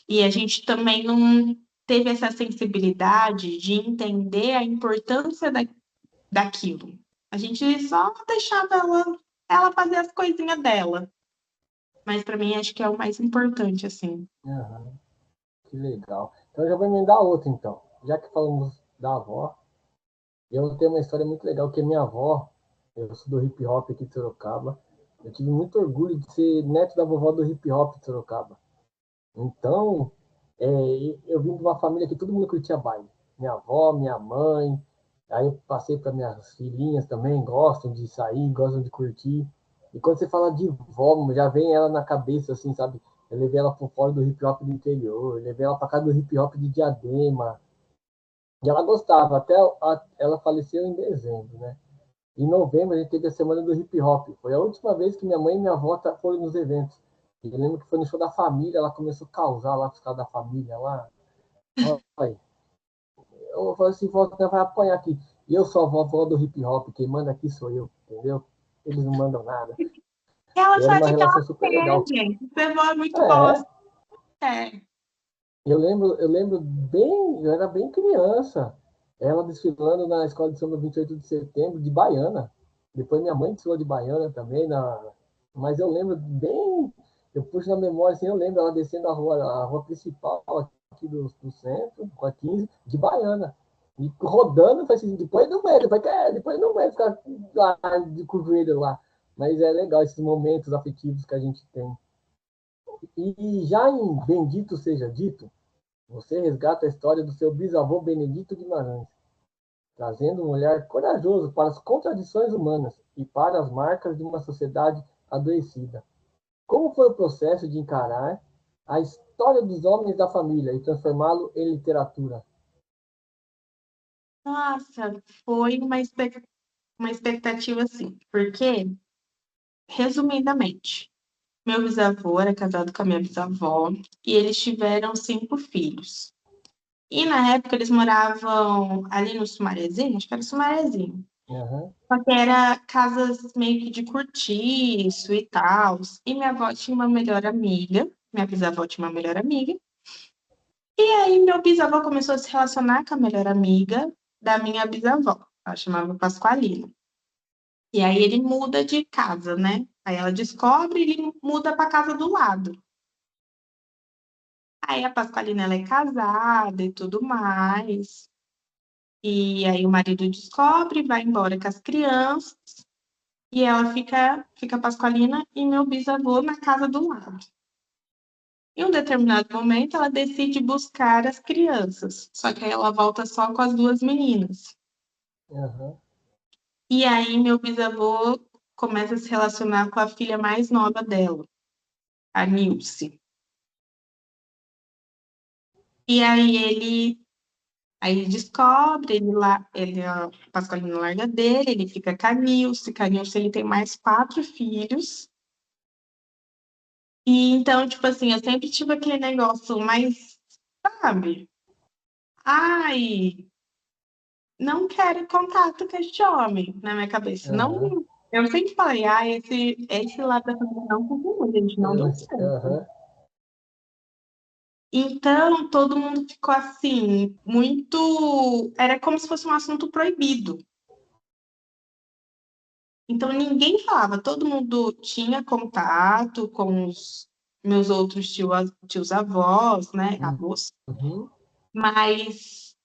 E a gente também não teve essa sensibilidade de entender a importância daquilo. A gente só deixava ela fazer as coisinhas dela. Mas para mim acho que é o mais importante, assim. aham. Que legal. Então, eu já vou emendar outra, então. Já que falamos da avó, eu tenho uma história muito legal, que a minha avó, eu sou do hip hop aqui de Sorocaba, eu tive muito orgulho de ser neto da vovó do hip hop de Sorocaba. Então, é, eu vim de uma família que todo mundo curtia baile. Minha avó, minha mãe, aí eu passei para minhas filhinhas também, gostam de sair, gostam de curtir. E quando você fala de vó, já vem ela na cabeça, assim, sabe? Eu levei ela para fora do hip hop do interior, eu levei ela para casa do hip hop de Diadema, e ela gostava, ela faleceu em dezembro, né? Em novembro a gente teve a semana do hip hop. Foi a última vez que minha mãe e minha avó foram nos eventos. E eu lembro que foi no show da família, ela começou a causar lá com os caras da família lá. Olha, eu falei assim, vó, você vai apanhar aqui. E eu sou a vovó do hip hop, quem manda aqui sou eu, entendeu? Eles não mandam nada. Ela E era uma faz o que ela relação super quer, legal. gente. Você é muito boa, É, é. eu lembro bem, eu era bem criança. Ela desfilando na escola de samba 28 de setembro, de Baiana. Depois minha mãe desfilou de Baiana também, mas eu lembro bem, eu puxo na memória, assim, eu lembro ela descendo a rua principal aqui do centro, com a 15, de Baiana. E rodando, foi assim, depois não aguenta ficar lá com o joelho lá. Mas é legal esses momentos afetivos que a gente tem. E já em Bendito Seja Dito, você resgata a história do seu bisavô Benedito Guimarães, trazendo um olhar corajoso para as contradições humanas e para as marcas de uma sociedade adoecida. Como foi o processo de encarar a história dos homens da família e transformá-lo em literatura? Nossa, foi uma expectativa assim, porque, resumidamente, meu bisavô era casado com a minha bisavó e eles tiveram 5 filhos. E na época eles moravam ali no Sumarezinho, acho que era Sumarezinho. Aham. Só que era casas meio que de cortiço e tal. E minha avó tinha uma melhor amiga, minha bisavó tinha uma melhor amiga. E aí meu bisavô começou a se relacionar com a melhor amiga da minha bisavó. Ela chamava Pasqualina. E aí ele muda de casa, né? Aí ela descobre e ele muda para casa do lado. Aí a Pasqualina ela é casada e tudo mais. E aí o marido descobre, vai embora com as crianças. E ela fica a Pasqualina e meu bisavô na casa do lado. Em um determinado momento, ela decide buscar as crianças. Só que aí ela volta só com as duas meninas. Aham. E aí meu bisavô começa a se relacionar com a filha mais nova dela, a Nilce. E aí ele descobre, a Pasqualina larga dele, ele fica com a Nilce. Com a Nilce ele tem mais 4 filhos. E então, tipo assim, eu sempre tive aquele negócio, mas, sabe? Ai, não quero contato com este homem na minha cabeça. Aham. Não, eu sempre falei, esse lado da família não funcionou, gente, não deu certo. Aham. Então, todo mundo ficou assim, muito. Era como se fosse um assunto proibido. Então, ninguém falava, todo mundo tinha contato com os meus outros tios avós, né? Avós, Uhum. mas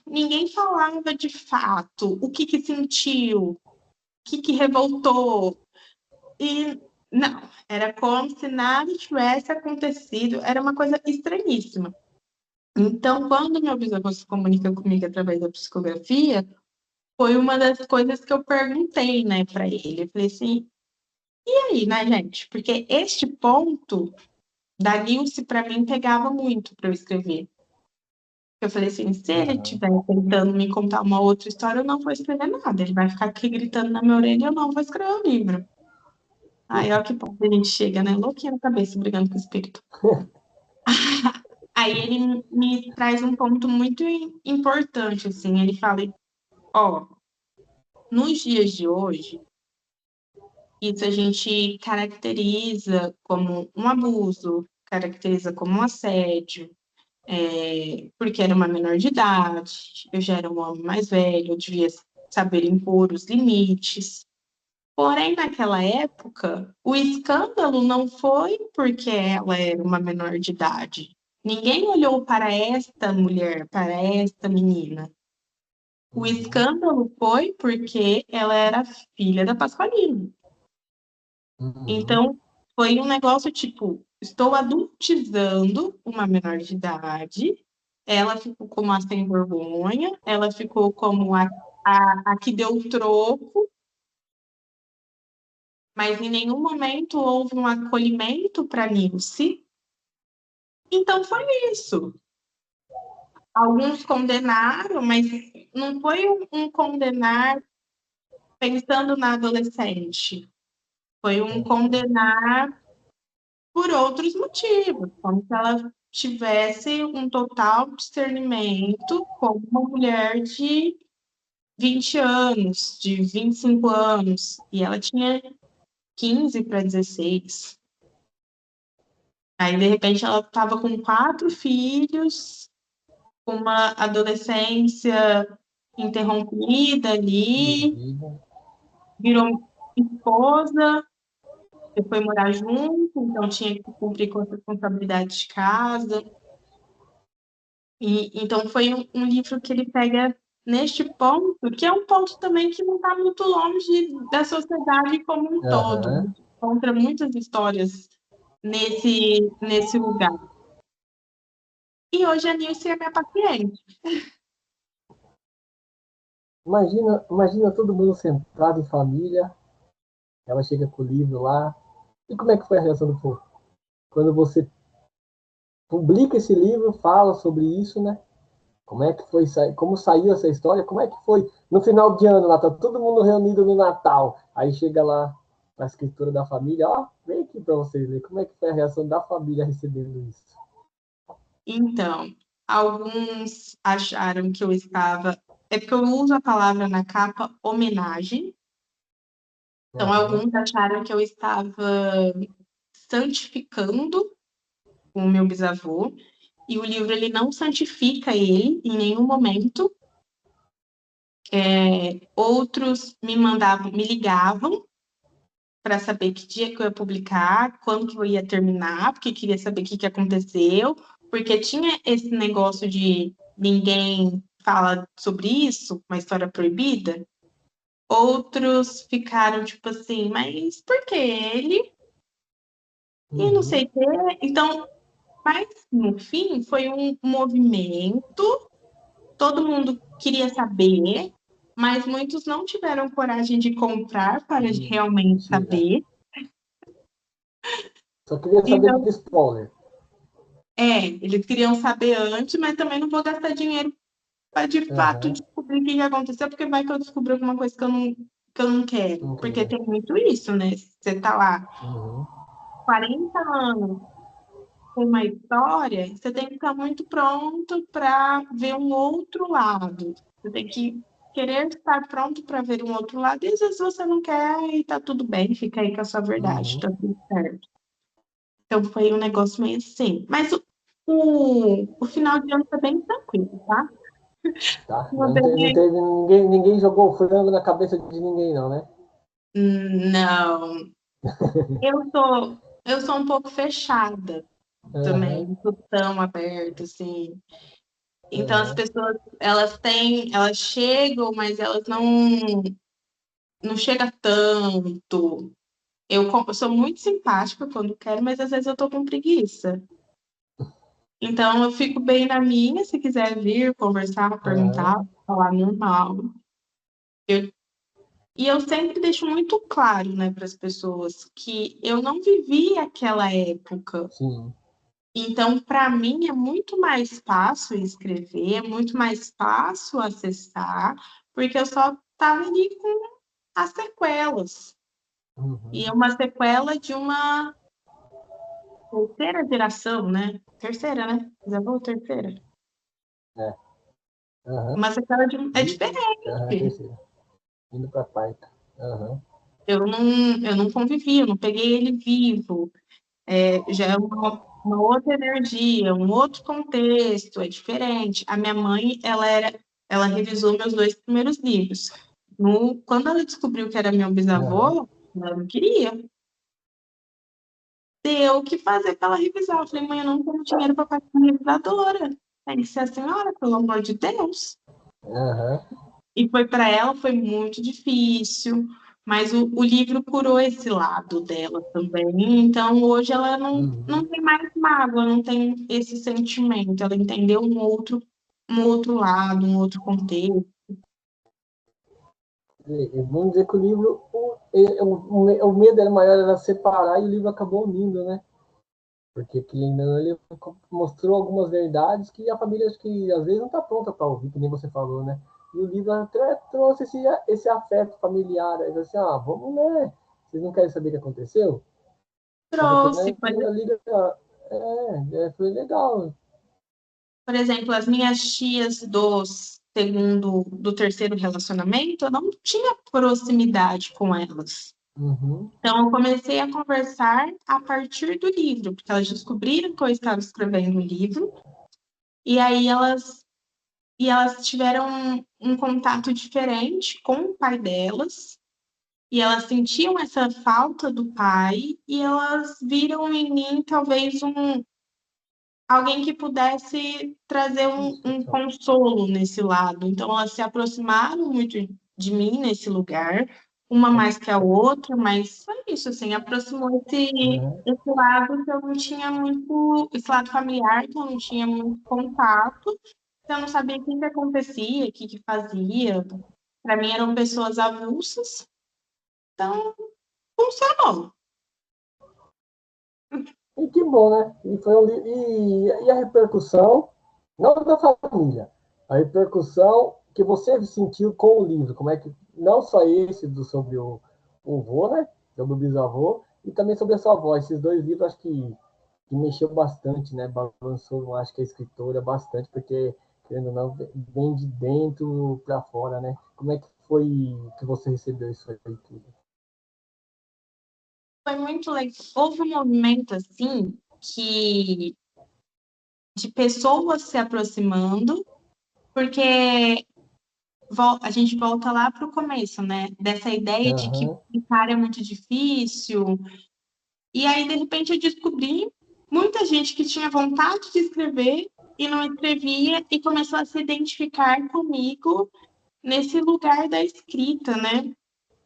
ninguém falava de fato o que sentiu, o que revoltou. E não, era como se nada tivesse acontecido, era uma coisa estranhíssima. Então, quando meu bisavô se comunica comigo através da psicografia, foi uma das coisas que eu perguntei, né, para ele. Eu falei assim, e aí, né, gente? Porque este ponto da Nilce, para mim, pegava muito para eu escrever. Eu falei assim, se ele Aham. estiver tentando me contar uma outra história, eu não vou escrever nada. Ele vai ficar aqui gritando na minha orelha e eu não vou escrever o livro. Aí, ó, que ponto a gente chega, né? Louquinha na cabeça, brigando com o espírito. Aí ele me traz um ponto muito importante, assim. Ele fala, ó, nos dias de hoje, isso a gente caracteriza como um abuso, caracteriza como um assédio, porque era uma menor de idade, eu já era um homem mais velho, eu devia saber impor os limites. Porém, naquela época, o escândalo não foi porque ela era uma menor de idade. Ninguém olhou para esta mulher, para esta menina. O Uhum. escândalo foi porque ela era filha da Pasqualina. Uhum. Então, foi um negócio tipo: estou adultizando uma menor de idade, ela ficou como a sem vergonha, ela ficou como a que deu o troco, mas em nenhum momento houve um acolhimento para Nilce. Então, foi isso. Alguns condenaram, mas não foi um condenar pensando na adolescente. Foi um condenar por outros motivos, como se ela tivesse um total discernimento como uma mulher de 20 anos, de 25 anos, e ela tinha 15 para 16. Aí, de repente, ela estava com 4 filhos, com uma adolescência interrompida ali, Uhum. virou esposa, e foi morar junto, então tinha que cumprir com as responsabilidades de casa. E, então foi um livro que ele pega neste ponto, que é um ponto também que não está muito longe da sociedade como um todo. A Aham. gente encontra muitas histórias nesse lugar. E hoje a Nilce é minha paciente. Imagina todo mundo sentado em família, ela chega com o livro lá. E como é que foi a reação do povo? Quando você publica esse livro, fala sobre isso, né? Como é que foi, como saiu essa história? Como é que foi no final de ano, lá tá todo mundo reunido no Natal. Aí chega lá a escritora da família, ó, vem aqui para vocês verem como é que foi a reação da família recebendo isso. Então, alguns acharam que eu estava É porque eu uso a palavra na capa homenagem. Então, Aham. alguns acharam que eu estava santificando o meu bisavô. E o livro ele não santifica ele em nenhum momento. Outros me ligavam para saber que dia que eu ia publicar, quando que eu ia terminar, porque queria saber o que que aconteceu, porque tinha esse negócio de ninguém fala sobre isso, uma história proibida. Outros ficaram tipo assim, mas por que ele? E não Uhum. sei o quê. Então, mas no fim foi um movimento, todo mundo queria saber, mas muitos não tiveram coragem de comprar para realmente Mentira. saber. Só queria saber Então, do spoiler. eles queriam saber antes, mas também não vou gastar dinheiro para de fato Aham. descobrir o que que aconteceu, porque vai que eu descubro alguma coisa que eu não quero. Não Porque queria. tem muito isso, né? Você tá lá Uhum. 40 anos com uma história, você tem que estar muito pronto para ver um outro lado. Você tem que querer estar pronto para ver um outro lado, e às vezes você não quer e tá tudo bem, fica aí com a sua verdade, Uhum. tá tudo certo. Então foi um negócio meio assim. Mas o final de ano foi bem tranquilo, tá? Tá? Não Não teve. teve ninguém jogou frango na cabeça de ninguém, não, né? Não. Eu sou um pouco fechada também, Aham. não sou tão aberta, assim. Então as Aham. pessoas, elas chegam, mas elas não chegam tanto. Eu sou muito simpática quando quero, mas às vezes eu tô com preguiça. Então eu fico bem na minha, se quiser vir, conversar, Aham. perguntar, falar normal. E eu sempre deixo muito claro, né, para as pessoas que eu não vivi aquela época. Sim. Então, para mim, é muito mais fácil escrever, é muito mais fácil acessar, porque eu só estava ali com as sequelas. E é Uhum. uma sequela de uma terceira geração, né? Terceira, né? Já vou terceira. É. Aham. Uma sequela de. É Vivo. Aham, diferente. terceiro. Indo pra quarta. Aham. Eu não convivi, eu não peguei ele vivo. Já é uma outra energia, um outro contexto, é diferente. A minha mãe, ela revisou meus dois primeiros livros. Quando ela descobriu que era meu Aham. bisavô, ela não queria. Deu o que fazer para ela revisar. Eu falei, mãe, eu não tenho dinheiro para pagar uma revisadora. Aí disse a senhora, pelo amor de Deus. Aham. E foi para ela, foi muito difícil, mas o livro curou esse lado dela também. Então, hoje ela não Uhum. tem mais mágoa, não tem esse sentimento. Ela entendeu um outro lado, um outro contexto. Vamos dizer que o livro, o medo era maior era separar e o livro acabou unindo, né? Porque ele mostrou algumas verdades que a família acho que às vezes não está pronta para ouvir, que nem você falou, né? E o livro até trouxe esse afeto familiar, aí assim, vamos, né? Vocês não querem saber o que aconteceu? A Trouxe, pequena liga, foi legal. por exemplo, as minhas tias do terceiro relacionamento, eu não tinha proximidade com elas. Uhum, Então, eu comecei a conversar a partir do livro, porque elas descobriram que eu estava escrevendo o livro, e aí elas tiveram um contato diferente com o pai delas, e elas sentiam essa falta do pai, e elas viram em mim talvez alguém que pudesse trazer um isso, consolo nesse lado. Então, elas se aproximaram muito de mim nesse lugar, uma mais que a outra, mas foi isso, assim, aproximou uhum. esse lado que eu não tinha muito, esse lado familiar que eu não tinha muito contato, que eu não sabia o que que acontecia, o que que fazia. Para mim eram pessoas avulsas, então funcionou. E que bom, né? E a repercussão, não da família, a repercussão que você sentiu com o livro, como é que, não só esse sobre o vô, né? Sobre o bisavô, e também sobre a sua avó. Esses dois livros acho que mexeu bastante, né? Balançou, acho que a escritora bastante, porque querendo ou não, vem de dentro para fora, né? Como é que foi que você recebeu isso aí tudo? Foi muito legal. Houve um movimento, assim, que de pessoas se aproximando, porque a gente volta lá para o começo, né? Dessa ideia de que Aham. brincar é muito difícil. E aí, de repente, eu descobri muita gente que tinha vontade de escrever e não escrevia e começou a se identificar comigo nesse lugar da escrita, né?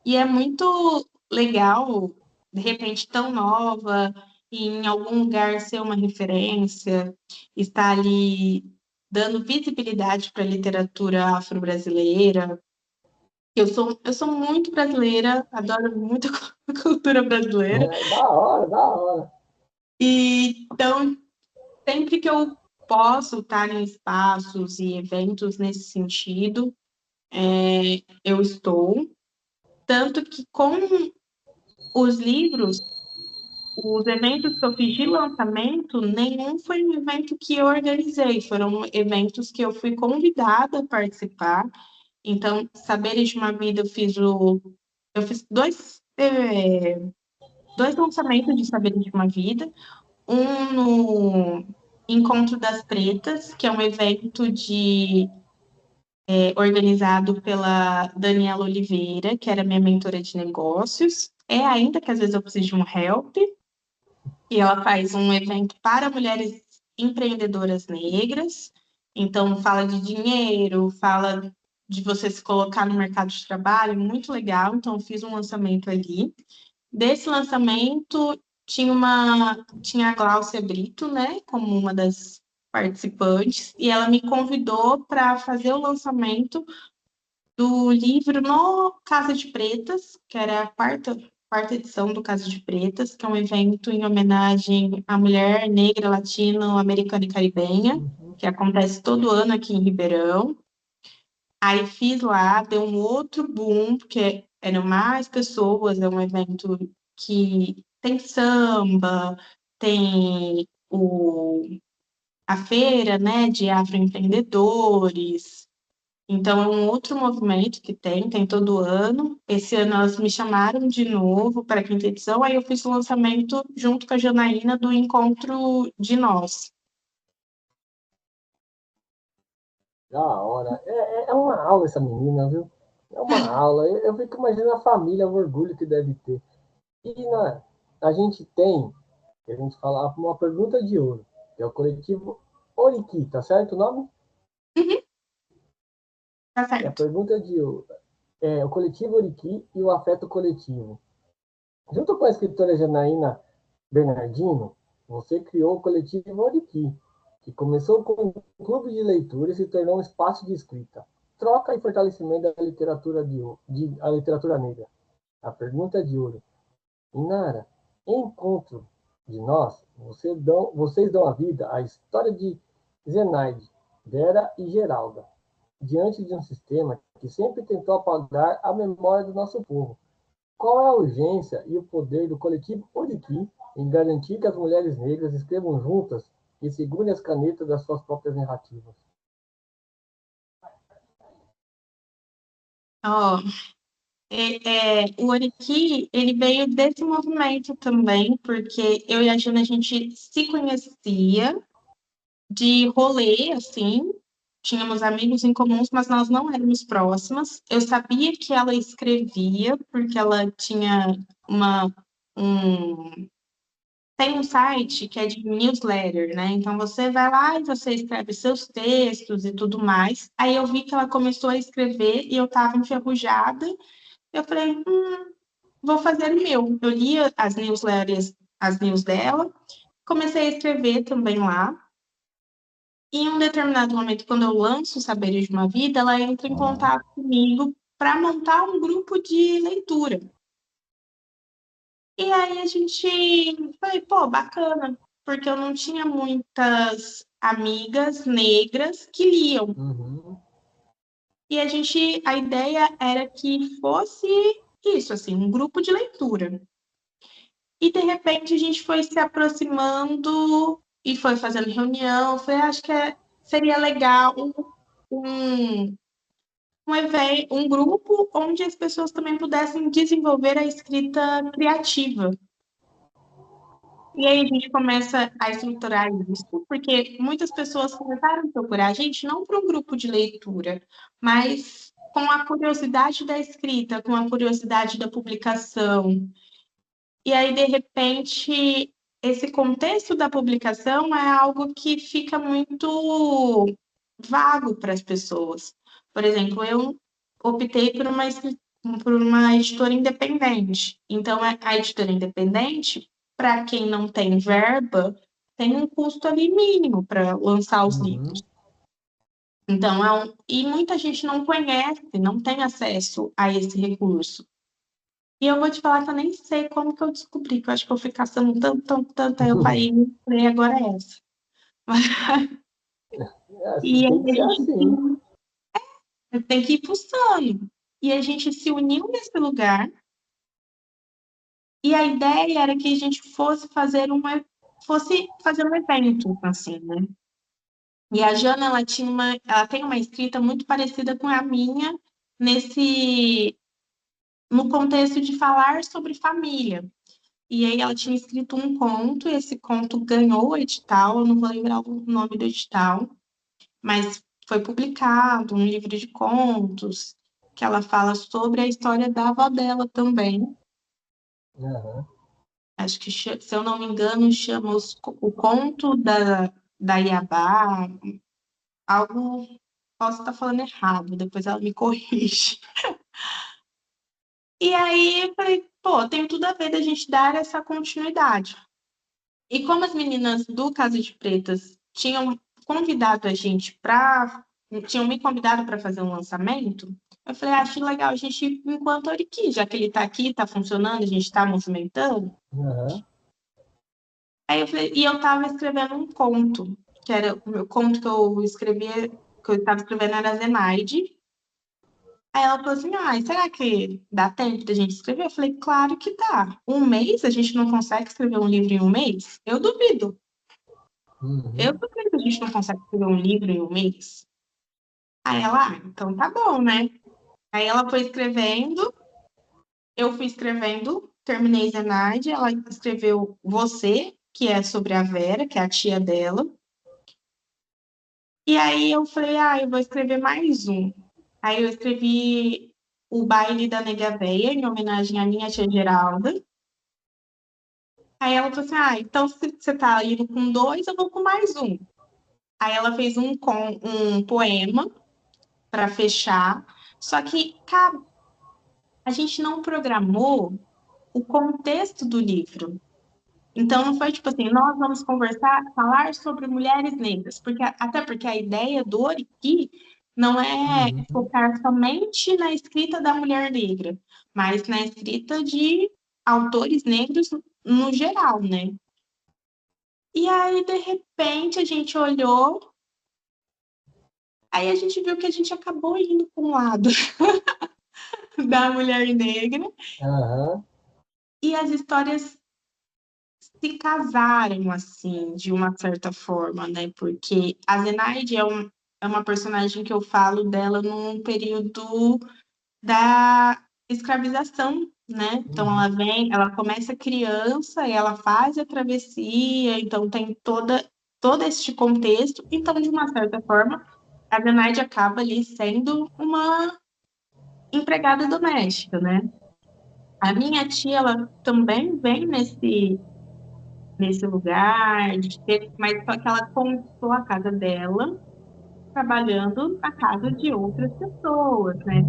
E é muito legal, de repente, tão nova, e em algum lugar ser uma referência, estar ali dando visibilidade para a literatura afro-brasileira. Eu sou muito brasileira, adoro muito a cultura brasileira. É, da hora, da hora. E então, sempre que eu posso estar em espaços e eventos nesse sentido, eu estou. Tanto que com os livros, os eventos que eu fiz de lançamento, nenhum foi um evento que eu organizei, foram eventos que eu fui convidada a participar. Então, Saberes de uma Vida, eu fiz dois lançamentos de Saberes de uma Vida, um no Encontro das Pretas, que é um evento organizado pela Daniela Oliveira, que era minha mentora de negócios. É ainda que às vezes eu preciso de um help, e ela faz um evento para mulheres empreendedoras negras. Então, fala de dinheiro, fala de você se colocar no mercado de trabalho, muito legal. Então, eu fiz um lançamento ali. Desse lançamento, tinha a Gláucia Brito, né, como uma das participantes, e ela me convidou para fazer o lançamento do livro no Casa de Pretas, que era a quarta edição do Casa de Pretas, que é um evento em homenagem à mulher negra, latino-americana e caribenha, Uhum. que acontece todo ano aqui em Ribeirão. Aí fiz lá, deu um outro boom, porque eram mais pessoas, é um evento que tem samba, tem a feira, né, de afroempreendedores. Então, é um outro movimento que tem todo ano. Esse ano elas me chamaram de novo para a quinta edição, aí eu fiz o lançamento junto com a Janaína do Encontro de Nós. Da hora. É uma aula essa menina, viu? É uma aula. Eu fico imaginando a família, o orgulho que deve ter. E a gente tem, que a gente fala, uma pergunta de ouro, que é o coletivo Oriki, tá certo o nome? Uhum, tá E a certo. pergunta de ouro é o coletivo Oriki e o afeto coletivo. Junto com a escritora Janaína Bernardino, você criou o coletivo Oriki, que começou com um clube de leitura e se tornou um espaço de escrita, troca e fortalecimento da literatura, a literatura negra. A pergunta de ouro. Inara, em encontro de nós, vocês dão a vida à história de Zenaide, Vera e Geralda, diante de um sistema que sempre tentou apagar a memória do nosso povo. Qual é a urgência e o poder do coletivo Oriki em garantir que as mulheres negras escrevam juntas e segurem as canetas das suas próprias narrativas? Ó, o Oriki, ele veio desse movimento também, porque eu e a Jana, a gente se conhecia de rolê, assim, tínhamos amigos em comuns, mas nós não éramos próximas. Eu sabia que ela escrevia, porque ela tinha um, tem um site que é de newsletter, né? Então você vai lá e você escreve seus textos e tudo mais. Aí eu vi que ela começou a escrever e eu estava enferrujada. Eu falei, vou fazer o meu. Eu lia as newsletters, as news dela, comecei a escrever também lá. E em um determinado momento, quando eu lanço Saberes de uma Vida, ela entra em contato comigo para montar um grupo de leitura. E aí a gente foi, pô, bacana, porque eu não tinha muitas amigas negras que liam. Uhum. E a ideia era que fosse isso, assim, um grupo de leitura. E de repente a gente foi se aproximando e foi fazendo reunião. Foi, acho que seria legal um grupo onde as pessoas também pudessem desenvolver a escrita criativa. E aí a gente começa a estruturar isso, porque muitas pessoas começaram a procurar a gente não para um grupo de leitura, mas com a curiosidade da escrita, com a curiosidade da publicação. E aí, de repente, esse contexto da publicação é algo que fica muito vago para as pessoas. Por exemplo, eu optei por uma editora independente. Então, a editora independente, para quem não tem verba, tem um custo ali mínimo para lançar os livros. Uhum. Então, e muita gente não conhece, não tem acesso a esse recurso. E eu vou te falar que eu nem sei como que eu descobri, que eu acho que eu fui caçando tanto, aí eu parei e falei, agora é essa. Assim, E tem aí que a ser gente assim. tem que ir pulsando. E a gente se uniu nesse lugar, e a ideia era que a gente fosse fazer um evento, assim, né? E a Jana, ela tem uma escrita muito parecida com a minha, no contexto de falar sobre família. E aí ela tinha escrito um conto, e esse conto ganhou o edital, eu não vou lembrar o nome do edital, mas foi publicado um livro de contos que ela fala sobre a história da avó dela também. Aham. Acho que, se eu não me engano, chama o conto da Iabá, algo, posso estar falando errado, depois ela me corrige. E aí eu falei, pô, tem tudo a ver da gente dar essa continuidade. E como as meninas do Casa de Pretas convidado a gente tinham me convidado para fazer um lançamento, eu falei, acho legal a gente ir enquanto Oriki, já que ele está aqui, está funcionando, a gente está movimentando. Aham. Aí eu falei, e eu estava escrevendo um conto, que era o meu conto que eu escrevia, que eu estava escrevendo era Zenaide. Aí ela falou assim, será que dá tempo da gente escrever? Eu falei, claro que dá. Um mês? A gente não consegue escrever um livro em um mês? Eu duvido. Eu Uhum. duvido que a gente não consegue escrever um livro em um mês. Aí ela, então tá bom, né? Aí ela foi escrevendo, eu fui escrevendo, terminei Zenaide, ela escreveu Você, que é sobre a Vera, que é a tia dela. E aí eu falei, eu vou escrever mais um. Aí eu escrevi O Baile da Nega Véia, em homenagem à minha tia Geralda. Aí ela falou assim, então se você tá indo com dois, eu vou com mais um. Aí ela fez um poema para fechar. Só que, cara, a gente não programou o contexto do livro. Então, não foi tipo assim, nós vamos falar sobre mulheres negras, até porque a ideia do Oriki não é Uhum. focar somente na escrita da mulher negra, mas na escrita de autores negros no geral, né? E aí, de repente, a gente olhou, aí a gente viu que a gente acabou indo para um lado da mulher negra, Aham. e as histórias se casaram, assim, de uma certa forma, né? Porque a Zenaide é uma personagem que eu falo dela num período da escravização, né? Então Uhum. ela começa criança e ela faz a travessia, então tem todo este contexto. Então, de uma certa forma, a Zenaide acaba ali sendo uma empregada doméstica, né? A minha tia, ela também vem nesse lugar, mas só que ela conquistou a casa dela trabalhando na casa de outras pessoas, né?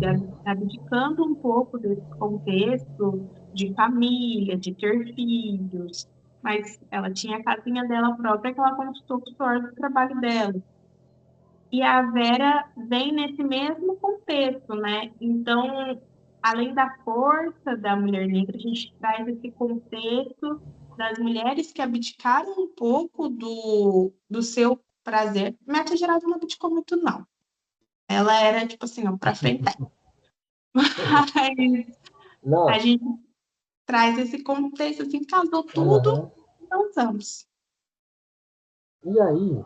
Abdicando um pouco desse contexto de família, de ter filhos, mas ela tinha a casinha dela própria que ela conquistou com o suor do trabalho dela. E a Vera vem nesse mesmo contexto, né? Então, além da força da mulher negra, a gente traz esse contexto das mulheres que abdicaram um pouco do seu prazer. Meta Geraldo não abdicou muito, não. Ela era, tipo assim, ó, pra frente. Mas a Não. gente traz esse contexto, assim, casou tudo, Aham. dançamos. E aí,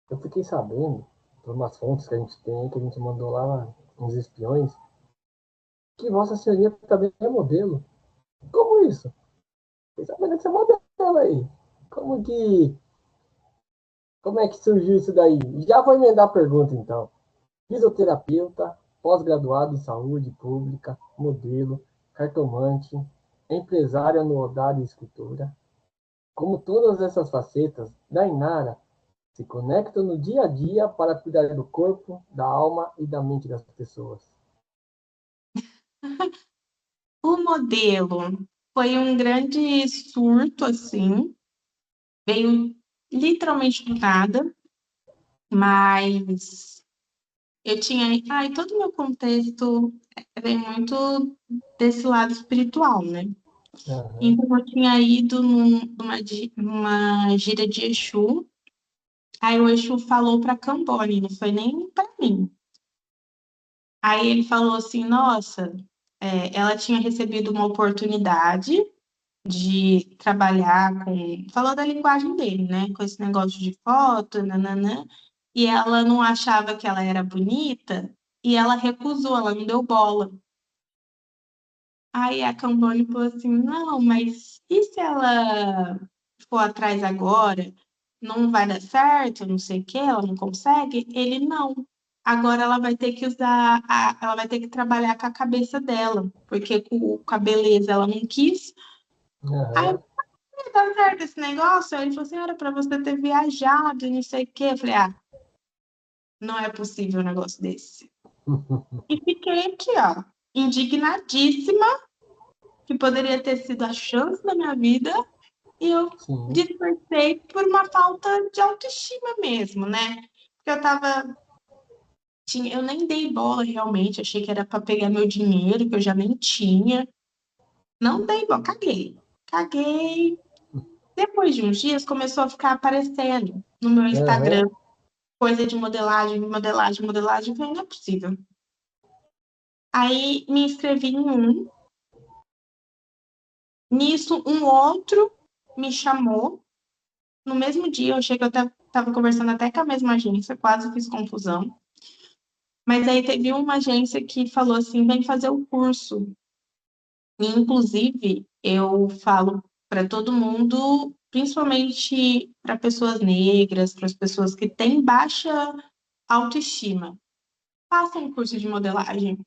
eu fiquei sabendo por umas fontes que a gente tem, que a gente mandou lá, uns espiões, que Vossa Senhoria também é modelo. Como isso? Vocês sabem que você é modelo aí. Como que... Como é que surgiu isso daí? Já vou emendar a pergunta, então. Fisioterapeuta, pós-graduado em saúde pública, modelo, cartomante, empresária no Odara e escritora. Como todas essas facetas, Dainara se conecta no dia a dia para cuidar do corpo, da alma e da mente das pessoas. O modelo foi um grande surto, assim, veio literalmente do nada, mas eu tinha. Ai, todo o meu contexto vem muito desse lado espiritual, né? Aham, Então, eu tinha ido numa gira de Exu, aí o Exu falou para Cambone, não foi nem para mim. Aí ele falou assim: nossa, ela tinha recebido uma oportunidade de trabalhar com. Falou da linguagem dele, né? Com esse negócio de foto, nananã. E ela não achava que ela era bonita e ela recusou, ela não deu bola. Aí a Cambone falou assim: não, mas e se ela for atrás agora? Não vai dar certo, não sei o que, ela não consegue? Ele não. Agora ela vai ter que ela vai ter que trabalhar com a cabeça dela, porque com a beleza ela não quis. Aí aham. tá certo esse negócio? Aí ele falou assim, era para você ter viajado e não sei o quê. Eu falei, não é possível um negócio desse. E fiquei aqui, ó, indignadíssima, que poderia ter sido a chance da minha vida, e eu Sim. dispersei por uma falta de autoestima mesmo, né? Porque eu nem dei bola realmente, achei que era para pegar meu dinheiro, que eu já nem tinha. Não dei bola, caguei. Caguei. Depois de uns dias, começou a ficar aparecendo no meu Instagram Aham. coisa de modelagem, modelagem, modelagem. Eu falei, não é possível. Aí me inscrevi em um. Nisso, um outro me chamou. No mesmo dia, eu achei que eu estava conversando até com a mesma agência, quase fiz confusão. Mas aí teve uma agência que falou assim: vem fazer o curso. E, inclusive, eu falo para todo mundo, principalmente para pessoas negras, para as pessoas que têm baixa autoestima, façam um curso de modelagem.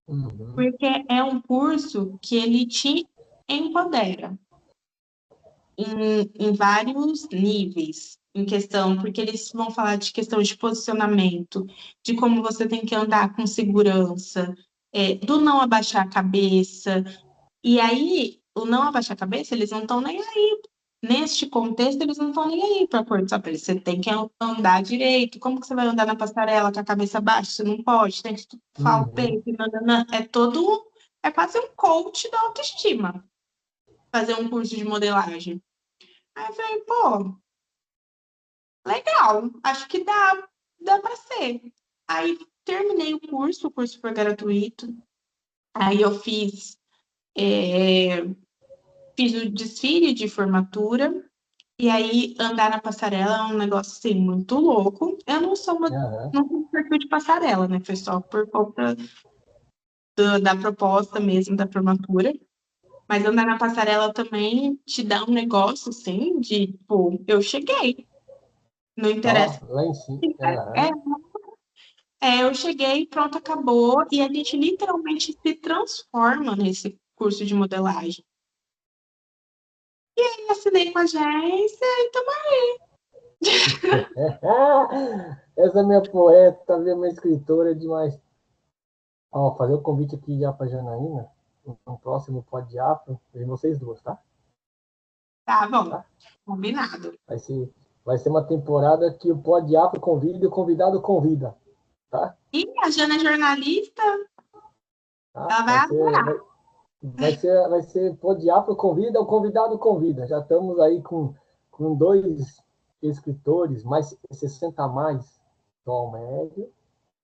Uhum. Porque é um curso que ele te empodera em vários níveis, em questão, porque eles vão falar de questão de posicionamento, de como você tem que andar com segurança, do não abaixar a cabeça. E aí, o não abaixar a cabeça, eles não estão nem aí. Neste contexto, eles não estão nem aí para a cor de sua pele. Você tem que andar direito. Como que você vai andar na passarela com a cabeça baixa? Você não pode, tem que estufar o Uhum. peito. Nananã. É quase um coach da autoestima, fazer um curso de modelagem. Aí eu falei, pô, legal, acho que dá para ser. Aí terminei o curso foi gratuito. Aí eu é, fiz o desfile de formatura. E aí, andar na passarela é um negócio, assim, muito louco. Eu Aham. não sou perfil de passarela, né? Foi só por conta da proposta mesmo da formatura. Mas andar na passarela também te dá um negócio, assim, de, tipo, eu cheguei. Não Ó, interessa. lá em cima. É, Aham. eu cheguei, pronto, acabou. E a gente literalmente se transforma nesse curso de modelagem. E assinei com a agência e tô... Essa é minha poeta, minha escritora é demais. Ó, fazer o convite aqui já para Janaína, no próximo Pod Afro, e vocês duas, tá? Tá bom, Tá? combinado. Vai ser, vai ser uma temporada que o Pod Afro convida e o convidado convida, tá? E a Jana é jornalista, Tá? ela vai adorar. Vai ser Pod Afro convida, o convidado convida. Já estamos aí com dois escritores, mais 60 a mais do Almério,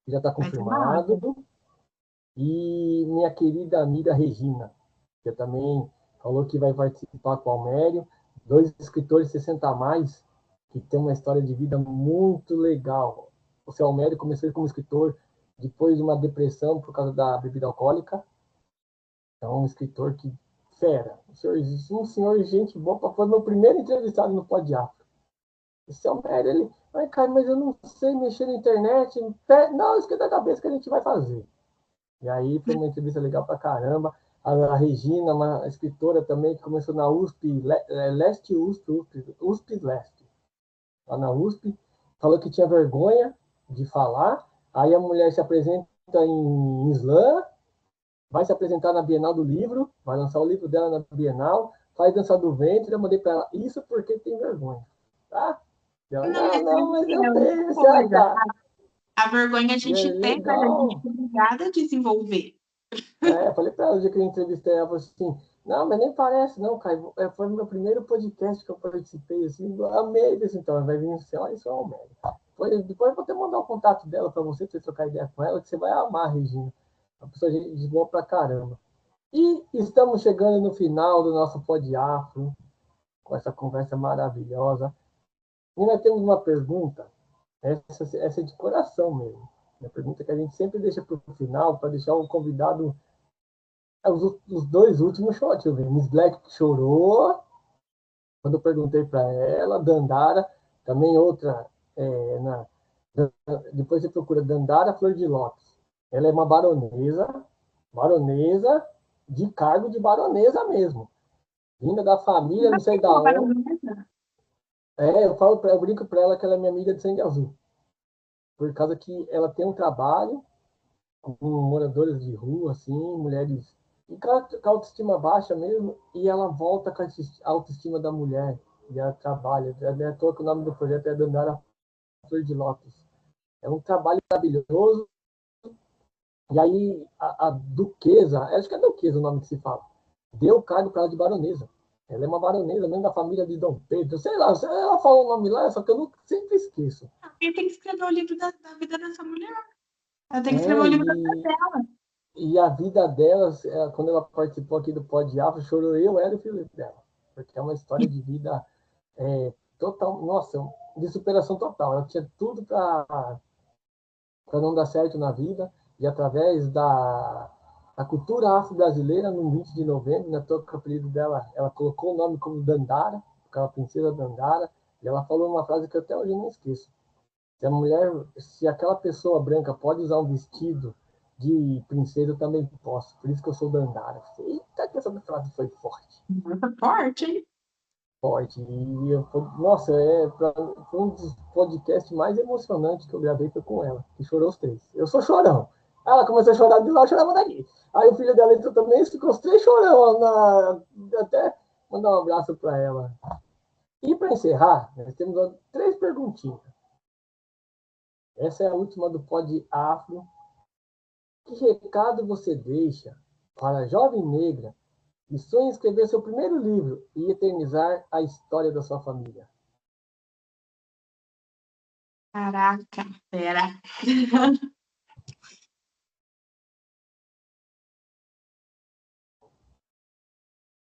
que já está Vai ser confirmado. massa. E minha querida amiga Regina, que também falou que vai participar com o Almério, dois escritores 60 a mais, que tem uma história de vida muito legal. o seu Almério começou como escritor depois de uma depressão por causa da bebida alcoólica. Então, um escritor que fera. Um senhor gente boa, foi meu primeiro entrevistado no Pod Afro. Esse Almério, ele, ai, cara, mas eu não sei mexer na internet. Não, esquenta a cabeça que a gente vai fazer. E aí foi uma entrevista legal pra caramba. A Regina, uma escritora também, que começou na USP, Leste USP Leste, lá na USP, falou que tinha vergonha de falar. Aí a mulher se apresenta em slam, vai se apresentar na Bienal do Livro, vai lançar o livro dela na Bienal, faz dança do ventre, eu mandei para ela, isso porque tem vergonha, tá? Ela, Não, mas não, mas eu é outra tenho, você coisa. tá. A vergonha a E é gente tem, mas a gente legal. é obrigada a desenvolver. Falei para ela, o dia que eu entrevistei ela, falou assim, não, mas nem parece, não, Caio, foi o meu primeiro podcast que eu participei, assim, amei desse, então, vai vir assim, olha, isso é um médico. Depois eu vou até mandar o contato dela para você trocar ideia com ela, que você vai amar, Regina. Uma pessoa de boa pra caramba. E estamos chegando no final do nosso Pod Afro, com essa conversa maravilhosa. E nós temos uma pergunta, essa é de coração mesmo. Uma pergunta que a gente sempre deixa para o final, para deixar o convidado. Os dois últimos choram. Deixa eu ver. Miss Black chorou quando eu perguntei para ela. Dandara, também outra. Depois você procura Dandara Flor de Lopes. Ela é uma baronesa de cargo de baronesa mesmo. Vinda da família, não sei da onde. Eu brinco para ela que ela é minha amiga de sangue azul. Por causa que ela tem um trabalho com moradores de rua, assim, mulheres e com a autoestima baixa mesmo, e ela volta com a autoestima da mulher, e ela trabalha. É à toa que o nome do projeto é Dandara Flor de Lopes. É um trabalho maravilhoso. E aí, a duquesa, acho que é duquesa o nome que se fala, deu o cargo para ela de baronesa. Ela é uma baronesa, mesmo da família de Dom Pedro. Sei lá, ela falou o nome lá, só que eu sempre esqueço. Alguém tem que escrever o livro da vida dessa mulher. Ela tem que escrever É, o livro da vida dela. e a vida dela, quando ela participou aqui do Pod Afro, chorou eu, ela e o filho dela. Porque é uma história de vida total, nossa, de superação total. Ela tinha tudo para não dar certo na vida, e através da cultura afro-brasileira, no 20 de novembro, na toca apelido dela, ela colocou o nome como Dandara, aquela princesa Dandara, e ela falou uma frase que até hoje eu não esqueço. Se aquela pessoa branca pode usar um vestido de princesa, eu também posso. Por isso que eu sou Dandara. Eita, que essa frase foi forte. Muito forte, hein? Forte. Nossa, foi um dos podcasts mais emocionantes que eu gravei foi com ela, que chorou os três. Eu sou chorão. Ela começou a chorar de lá, eu chorava daqui. Aí o filho dela entrou também, ficou os três chorão. Até mandar um abraço para ela. E para encerrar, nós temos três perguntinhas. Essa é a última do Pod Afro. Que recado você deixa para a jovem negra que sonha em escrever seu primeiro livro e eternizar a história da sua família? Caraca, pera.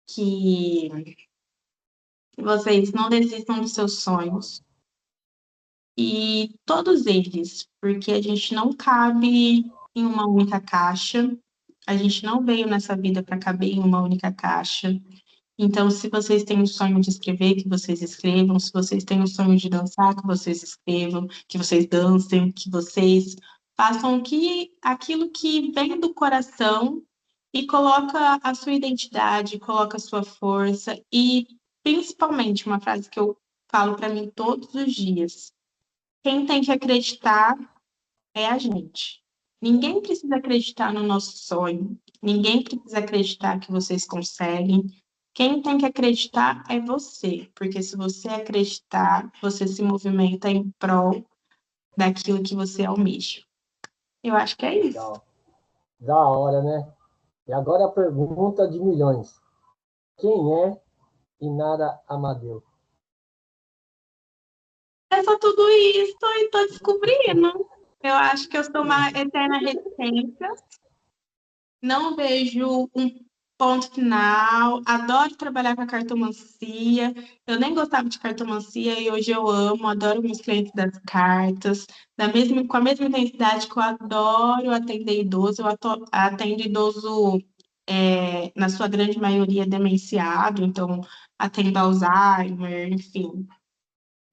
Que vocês não desistam dos seus sonhos. E todos eles, porque a gente não cabe em uma única caixa. A gente não veio nessa vida para caber em uma única caixa. Então, se vocês têm o sonho de escrever, que vocês escrevam. Se vocês têm o sonho de dançar, que vocês escrevam, que vocês dancem, que vocês façam aquilo que vem do coração e coloca a sua identidade, coloca a sua força e, principalmente, uma frase que eu falo para mim todos os dias: quem tem que acreditar é a gente. Ninguém precisa acreditar no nosso sonho, ninguém precisa acreditar que vocês conseguem. Quem tem que acreditar é você, porque se você acreditar, você se movimenta em prol daquilo que você almeja. Eu acho que é isso. Legal. Da hora, né? E agora a pergunta de milhões. Quem é Inara Amadeu? É só tudo isso e estou descobrindo. Eu acho que eu sou uma eterna reticência. Não vejo Ponto final. Adoro trabalhar com a cartomancia. Eu nem gostava de cartomancia e hoje eu amo, adoro meus clientes das cartas. Com a mesma intensidade que eu adoro atender idoso, atendo idoso, na sua grande maioria, demenciado, então atendo Alzheimer, enfim,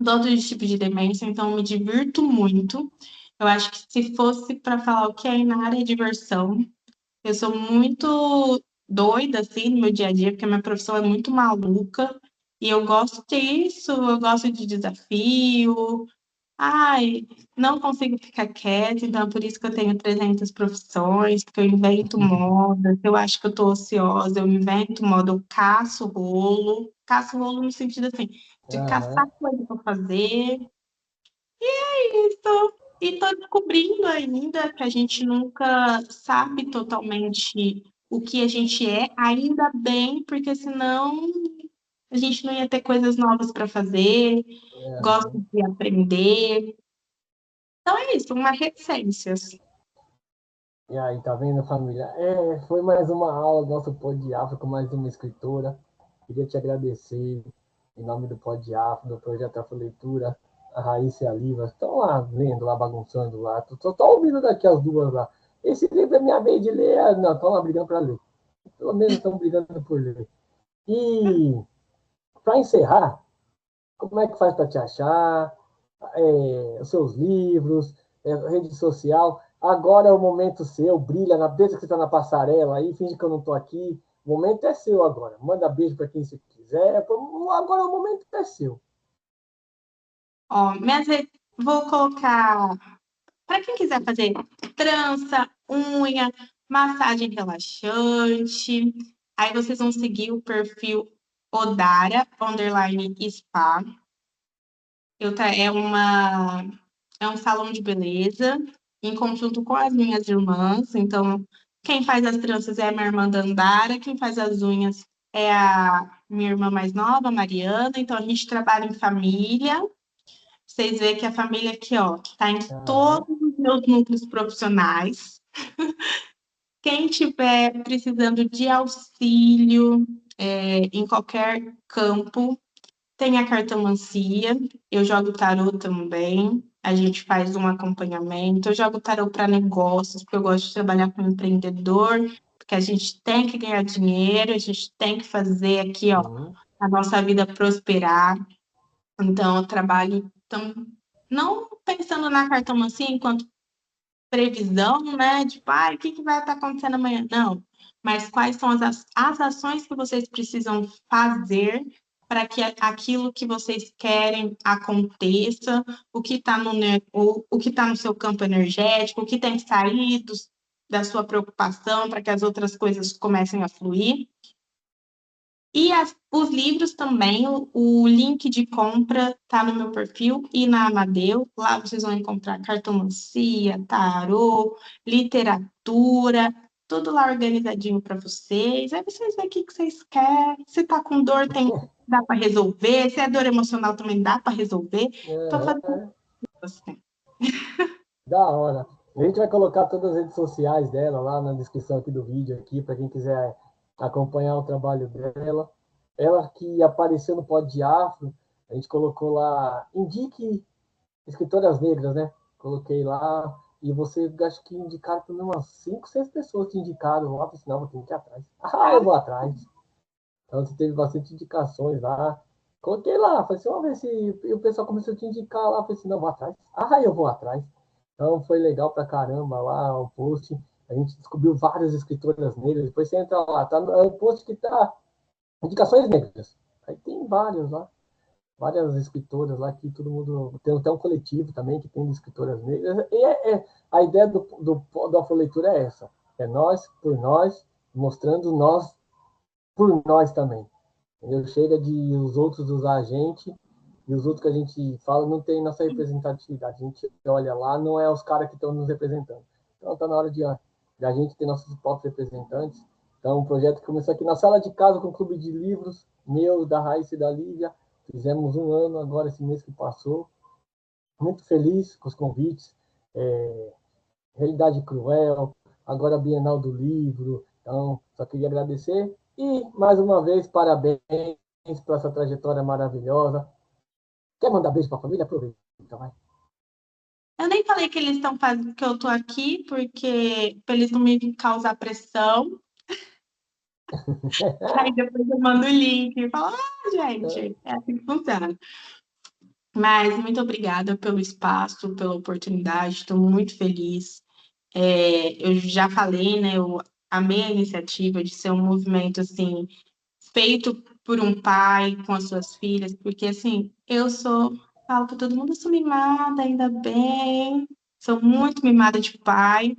todos os tipos de demência, então eu me divirto muito. Eu acho que se fosse para falar o que é na área de diversão, eu sou muito doida, assim, no meu dia a dia, porque a minha profissão é muito maluca. E eu gosto disso, eu gosto de desafio. Ai, não consigo ficar quieta, então é por isso que eu tenho 300 profissões, porque eu invento moda. Se eu acho que eu tô ociosa, eu invento moda, eu caço rolo. Caço rolo no sentido, assim, de caçar Aham. coisa para fazer. Isso. E estou descobrindo ainda que a gente nunca sabe totalmente o que a gente é, ainda bem, porque senão a gente não ia ter coisas novas para fazer, gosto Aham. de aprender. Então é isso, uma reticências. E aí, tá vendo, família? Foi mais uma aula do nosso Pod de Afro com mais uma escritora. Queria te agradecer em nome do Pod de Afro, do Projeto Afro Leitura, a Raíssa e a Liva. Estão lá lendo, lá bagunçando lá. Tô ouvindo daqui as duas lá. Esse livro é minha vez de ler. Ah, não, estão lá brigando para ler. Pelo menos estão brigando por ler. E, para encerrar, como é que faz para te achar? Os seus livros, rede social. Agora é o momento seu, brilha, desde que você está na passarela aí, finge que eu não estou aqui. O momento é seu agora. Manda beijo para quem você quiser. Agora o momento é seu. Ó, vou colocar para quem quiser fazer trança, unha, massagem relaxante. Aí vocês vão seguir o perfil Odara_Spa. É um salão de beleza, em conjunto com as minhas irmãs. Então, quem faz as tranças é a minha irmã Dandara, quem faz as unhas é a minha irmã mais nova, Mariana. Então, a gente trabalha em família. Vocês veem que a família aqui, ó, está em Aham. todos os meus núcleos profissionais. Quem tiver precisando de auxílio, em qualquer campo, tem a cartomancia, eu jogo tarô também, a gente faz um acompanhamento, eu jogo tarô para negócios, porque eu gosto de trabalhar com empreendedor, porque a gente tem que ganhar dinheiro, a gente tem que fazer aqui, ó, Sim. a nossa vida prosperar. Então, eu trabalho não pensando na cartomancia enquanto previsão, né? Tipo, o que vai estar acontecendo amanhã? Não. Mas quais são as ações que vocês precisam fazer para que aquilo que vocês querem aconteça, o que está no seu campo energético, o que tem saído da sua preocupação para que as outras coisas comecem a fluir. E os livros também, o link de compra está no meu perfil e na Amadeu. Lá vocês vão encontrar cartomancia, tarô, literatura, tudo lá organizadinho para vocês. Aí vocês veem o que vocês querem. Se tá com dor, dá para resolver. Se é dor emocional, também dá para resolver. Estou fazendo Aham. assim. Da hora. A gente vai colocar todas as redes sociais dela lá na descrição aqui do vídeo aqui, para quem quiser acompanhar o trabalho dela. Ela que apareceu no Pod de Afro, a gente colocou lá, indique escritoras negras, né? Coloquei lá, e você acho que indicaram por umas 5, 6 pessoas que indicaram lá, sinal, eu tenho que ir atrás. Ah, eu vou atrás. Então você teve bastante indicações lá. Coloquei lá, falei assim, vamos ver se. E o pessoal começou a te indicar lá, falei assim, não, vou atrás. Ah, eu vou atrás. Então foi legal pra caramba lá o post. A gente descobriu várias escritoras negras. Depois você entra lá, tá no post que tá indicações negras. Aí tem vários lá, várias escritoras lá que todo mundo. Tem até um coletivo também que tem de escritoras negras. E a ideia do Afroleitura é essa. É nós, por nós, mostrando nós por nós também. Entendeu? Chega de os outros usar a gente e os outros que a gente fala não tem nossa representatividade. A gente olha lá, não é os caras que estão nos representando. Então está na hora de a gente ter nossos próprios representantes. Então, um projeto que começou aqui na sala de casa com o clube de livros, meu, da Raíssa e da Lívia. Fizemos um ano agora, esse mês que passou. Muito feliz com os convites. Realidade Cruel, agora a Bienal do Livro. Então, só queria agradecer e, mais uma vez, parabéns por essa trajetória maravilhosa. Quer mandar beijo para a família? Aproveita, vai. Eu nem falei que eles estão fazendo que eu tô aqui, porque para eles não me causar pressão. Aí depois eu mando o link e falo, gente, é assim que funciona. Mas muito obrigada pelo espaço, pela oportunidade, estou muito feliz. Eu já falei, né? Eu amei a iniciativa de ser um movimento assim, feito por um pai com as suas filhas, porque assim, falo para todo mundo, eu sou mimada, ainda bem, sou muito mimada de pai.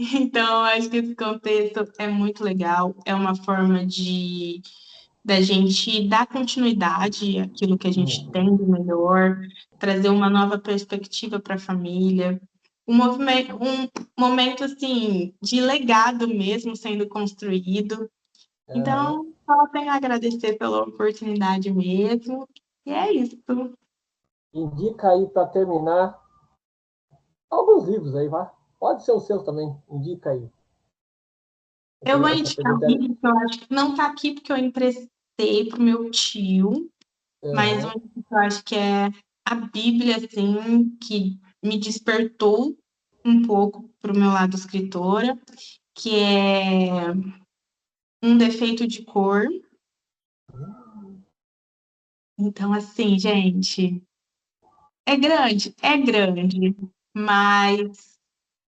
Então, acho que esse contexto é muito legal, é uma forma de da gente dar continuidade àquilo que a gente tem de melhor, trazer uma nova perspectiva para a família, um momento assim de legado mesmo sendo construído. Então, só tenho a agradecer pela oportunidade mesmo. E é isso. Indica aí para terminar alguns livros aí, vai. Pode ser o seu também, indica aí. Eu vou Essa indicar um pergunta é... livro que eu acho que não está aqui porque eu emprestei para o meu tio, mas um livro que eu acho que é a Bíblia, assim, que me despertou um pouco para o meu lado escritora, que é Um Defeito de Cor. Então, assim, gente, é grande, mas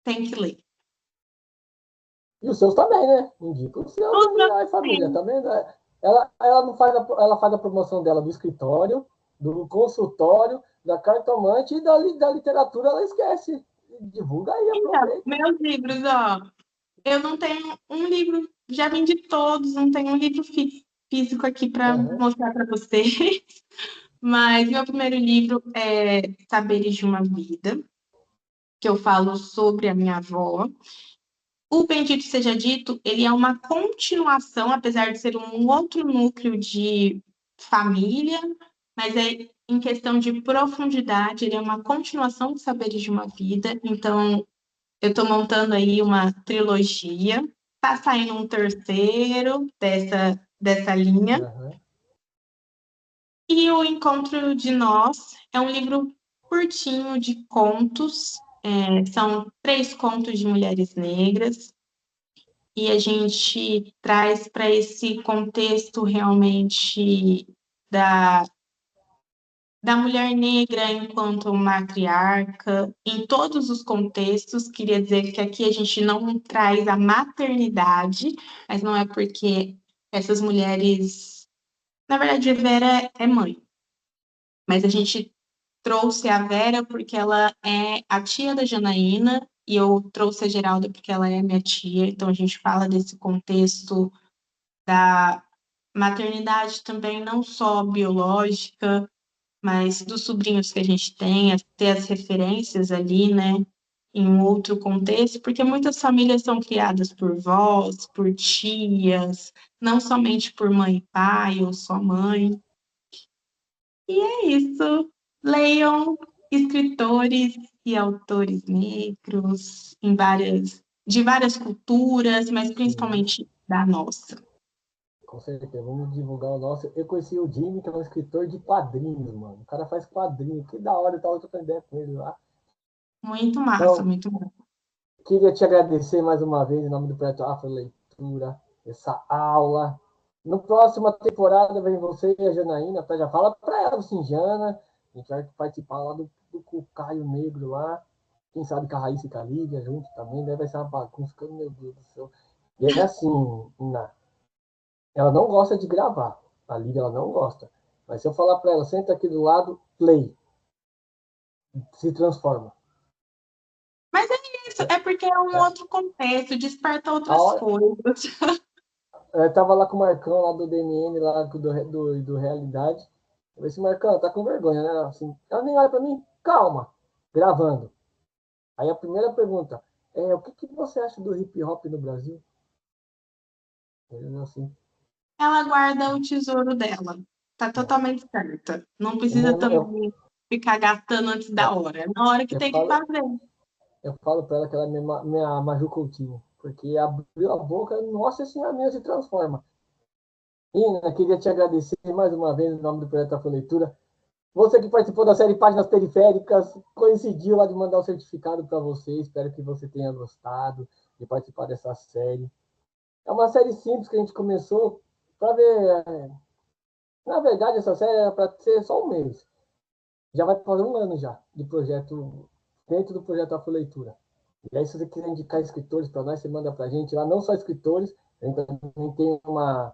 tem que ler. E os seus também, né? Indica os seus Os aí, meus ai, família, têm. tá vendo? Ela não faz ela faz a promoção dela do escritório, do consultório, da cartomante e da literatura ela esquece. Divulga aí, Então, aproveita. meus livros, ó, eu não tenho um livro, já vendi todos, não tenho um livro físico aqui para mostrar para vocês. Mas meu primeiro livro é Saberes de uma Vida, que eu falo sobre a minha avó. O Bendito Seja Dito, ele é uma continuação, apesar de ser um outro núcleo de família, mas é em questão de profundidade, ele é uma continuação de Saberes de uma Vida. Então, eu estou montando aí uma trilogia. Está saindo um terceiro dessa linha. E O Encontro de Nós é um livro curtinho de contos. São 3 contos de mulheres negras. E a gente traz para esse contexto realmente da, da mulher negra enquanto matriarca, em todos os contextos. Queria dizer que aqui a gente não traz a maternidade, mas não é porque essas mulheres. Na verdade, a Vera é mãe, mas a gente trouxe a Vera porque ela é a tia da Janaína, e eu trouxe a Geralda porque ela é minha tia. Então, a gente fala desse contexto da maternidade também, não só biológica, mas dos sobrinhos que a gente tem, ter as referências ali, né, em um outro contexto, porque muitas famílias são criadas por vós, por tias, não somente por mãe e pai, ou só mãe. E é isso. Leiam escritores e autores negros de várias culturas, mas principalmente da nossa. Com certeza, vamos divulgar o nosso. Eu conheci o Jimmy, que é um escritor de quadrinhos, mano. O cara faz quadrinho. Que da hora, eu tava trocando ideia com ele lá. Muito massa, Então, muito massa. queria te agradecer mais uma vez em nome do Projeto Afro Leitura, essa aula. Na próxima temporada vem você e a Janaína, tá? Já fala para ela, assim, Jana, a gente vai participar lá do Caio Negro lá. Quem sabe com a Raíssa e com a Lívia junto também, né? Vai ser uma bagunça, meu Deus do céu. E é assim, ela não gosta de gravar. A Lívia, ela não gosta. Mas se eu falar para ela, senta aqui do lado, play. Se transforma. Mas é isso, é porque é um outro contexto, desperta A outras hora, coisas. eu tava lá com o Marcão, lá do DMN, lá do Realidade. Eu falei assim, Marcão, tá com vergonha, né? Assim, ela nem olha pra mim, calma, gravando. Aí a primeira pergunta o que você acha do hip hop no Brasil? Ele assim, Ela guarda o tesouro dela. Tá totalmente certa. Não precisa eu, também ficar gastando antes da hora. É na hora que eu tem que falo, fazer. Eu falo para ela que ela é minha Maju Coutinho, porque abriu a boca, nossa senhora, a minha se transforma. E eu queria te agradecer mais uma vez em nome do Projeto Afroleitura. Você que participou da série Páginas Periféricas, coincidiu lá de mandar o certificado para você. Espero que você tenha gostado de participar dessa série. É uma série simples que a gente começou para ver. Na verdade, essa série era para ser só um mês. Já vai fazer um ano já de projeto, dentro do projeto Afroleitura. E aí, se você quiser indicar escritores para nós, você manda para a gente lá, não só escritores, a gente também tem uma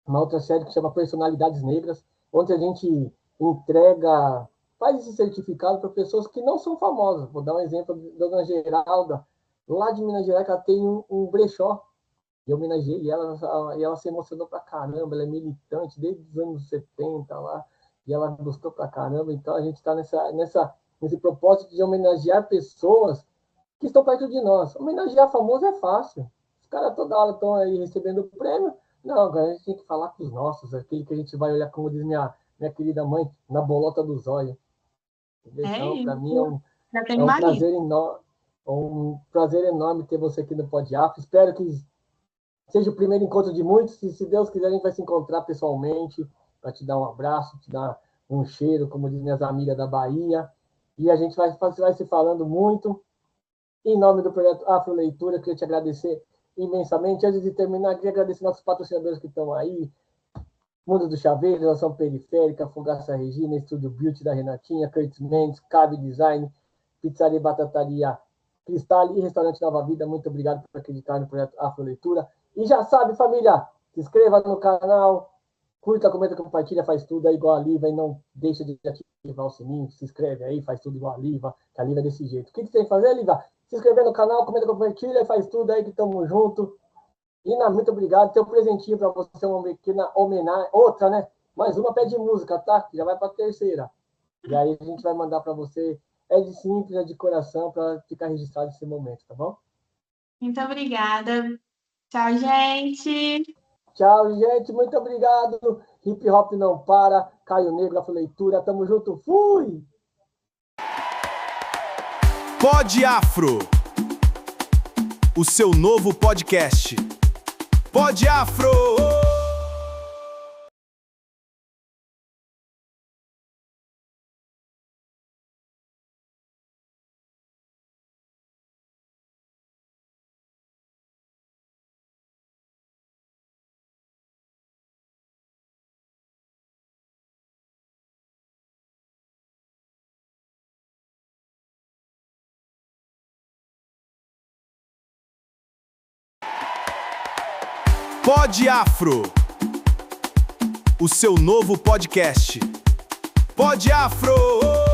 outra série que chama Personalidades Negras, onde a gente entrega, faz esse certificado para pessoas que não são famosas. Vou dar um exemplo da Dona Geralda, lá de Minas Gerais, que ela tem um brechó. E eu homenageei e ela se emocionou pra caramba. Ela é militante desde os anos 70 lá, e ela gostou pra caramba. Então a gente está nesse propósito de homenagear pessoas que estão perto de nós. Homenagear famoso é fácil. Os caras toda hora estão aí recebendo o prêmio. Não, agora a gente tem que falar com os nossos, aquele que a gente vai olhar, como diz minha querida mãe, na bolota do zóio. Então, para mim é um prazer enorme ter você aqui no Pod Afro. Espero que seja o primeiro encontro de muitos. E, se Deus quiser, a gente vai se encontrar pessoalmente para te dar um abraço, te dar um cheiro, como diz minhas amigas da Bahia. E a gente vai se falando muito. Em nome do projeto Afroleitura, queria te agradecer imensamente. Antes de terminar, queria agradecer nossos patrocinadores que estão aí. Mundo do Chaveiro, Relação Periférica, Fogaça Regina, Estúdio Beauty da Renatinha, Curtis Mendes, Cabe Design, Pizzaria e Batataria Cristal e Restaurante Nova Vida. Muito obrigado por acreditar no projeto Afroleitura. E já sabe, família, se inscreva no canal, curta, comenta, compartilha, faz tudo aí igual a Liva e não deixa de ativar o sininho, se inscreve aí, faz tudo igual a Liva, que a Liva é desse jeito. O que você tem que fazer, Liva? Se inscrever no canal, comenta, compartilha, faz tudo aí que estamos juntos. Ina, muito obrigado. Tem um presentinho para você, uma pequena homenagem. Outra, né? Mais uma pede música, tá? Já vai para a terceira. E aí a gente vai mandar para você. É de simples, é de coração, para ficar registrado esse momento, tá bom? Muito obrigada. Tchau, gente. Tchau, gente. Muito obrigado. Hip Hop não para. Caio Negro, Afroleitura. Tamo junto. Fui! Pod Afro. O seu novo podcast. Pod Afro! Pod Afro. O seu novo podcast. Pod Afro!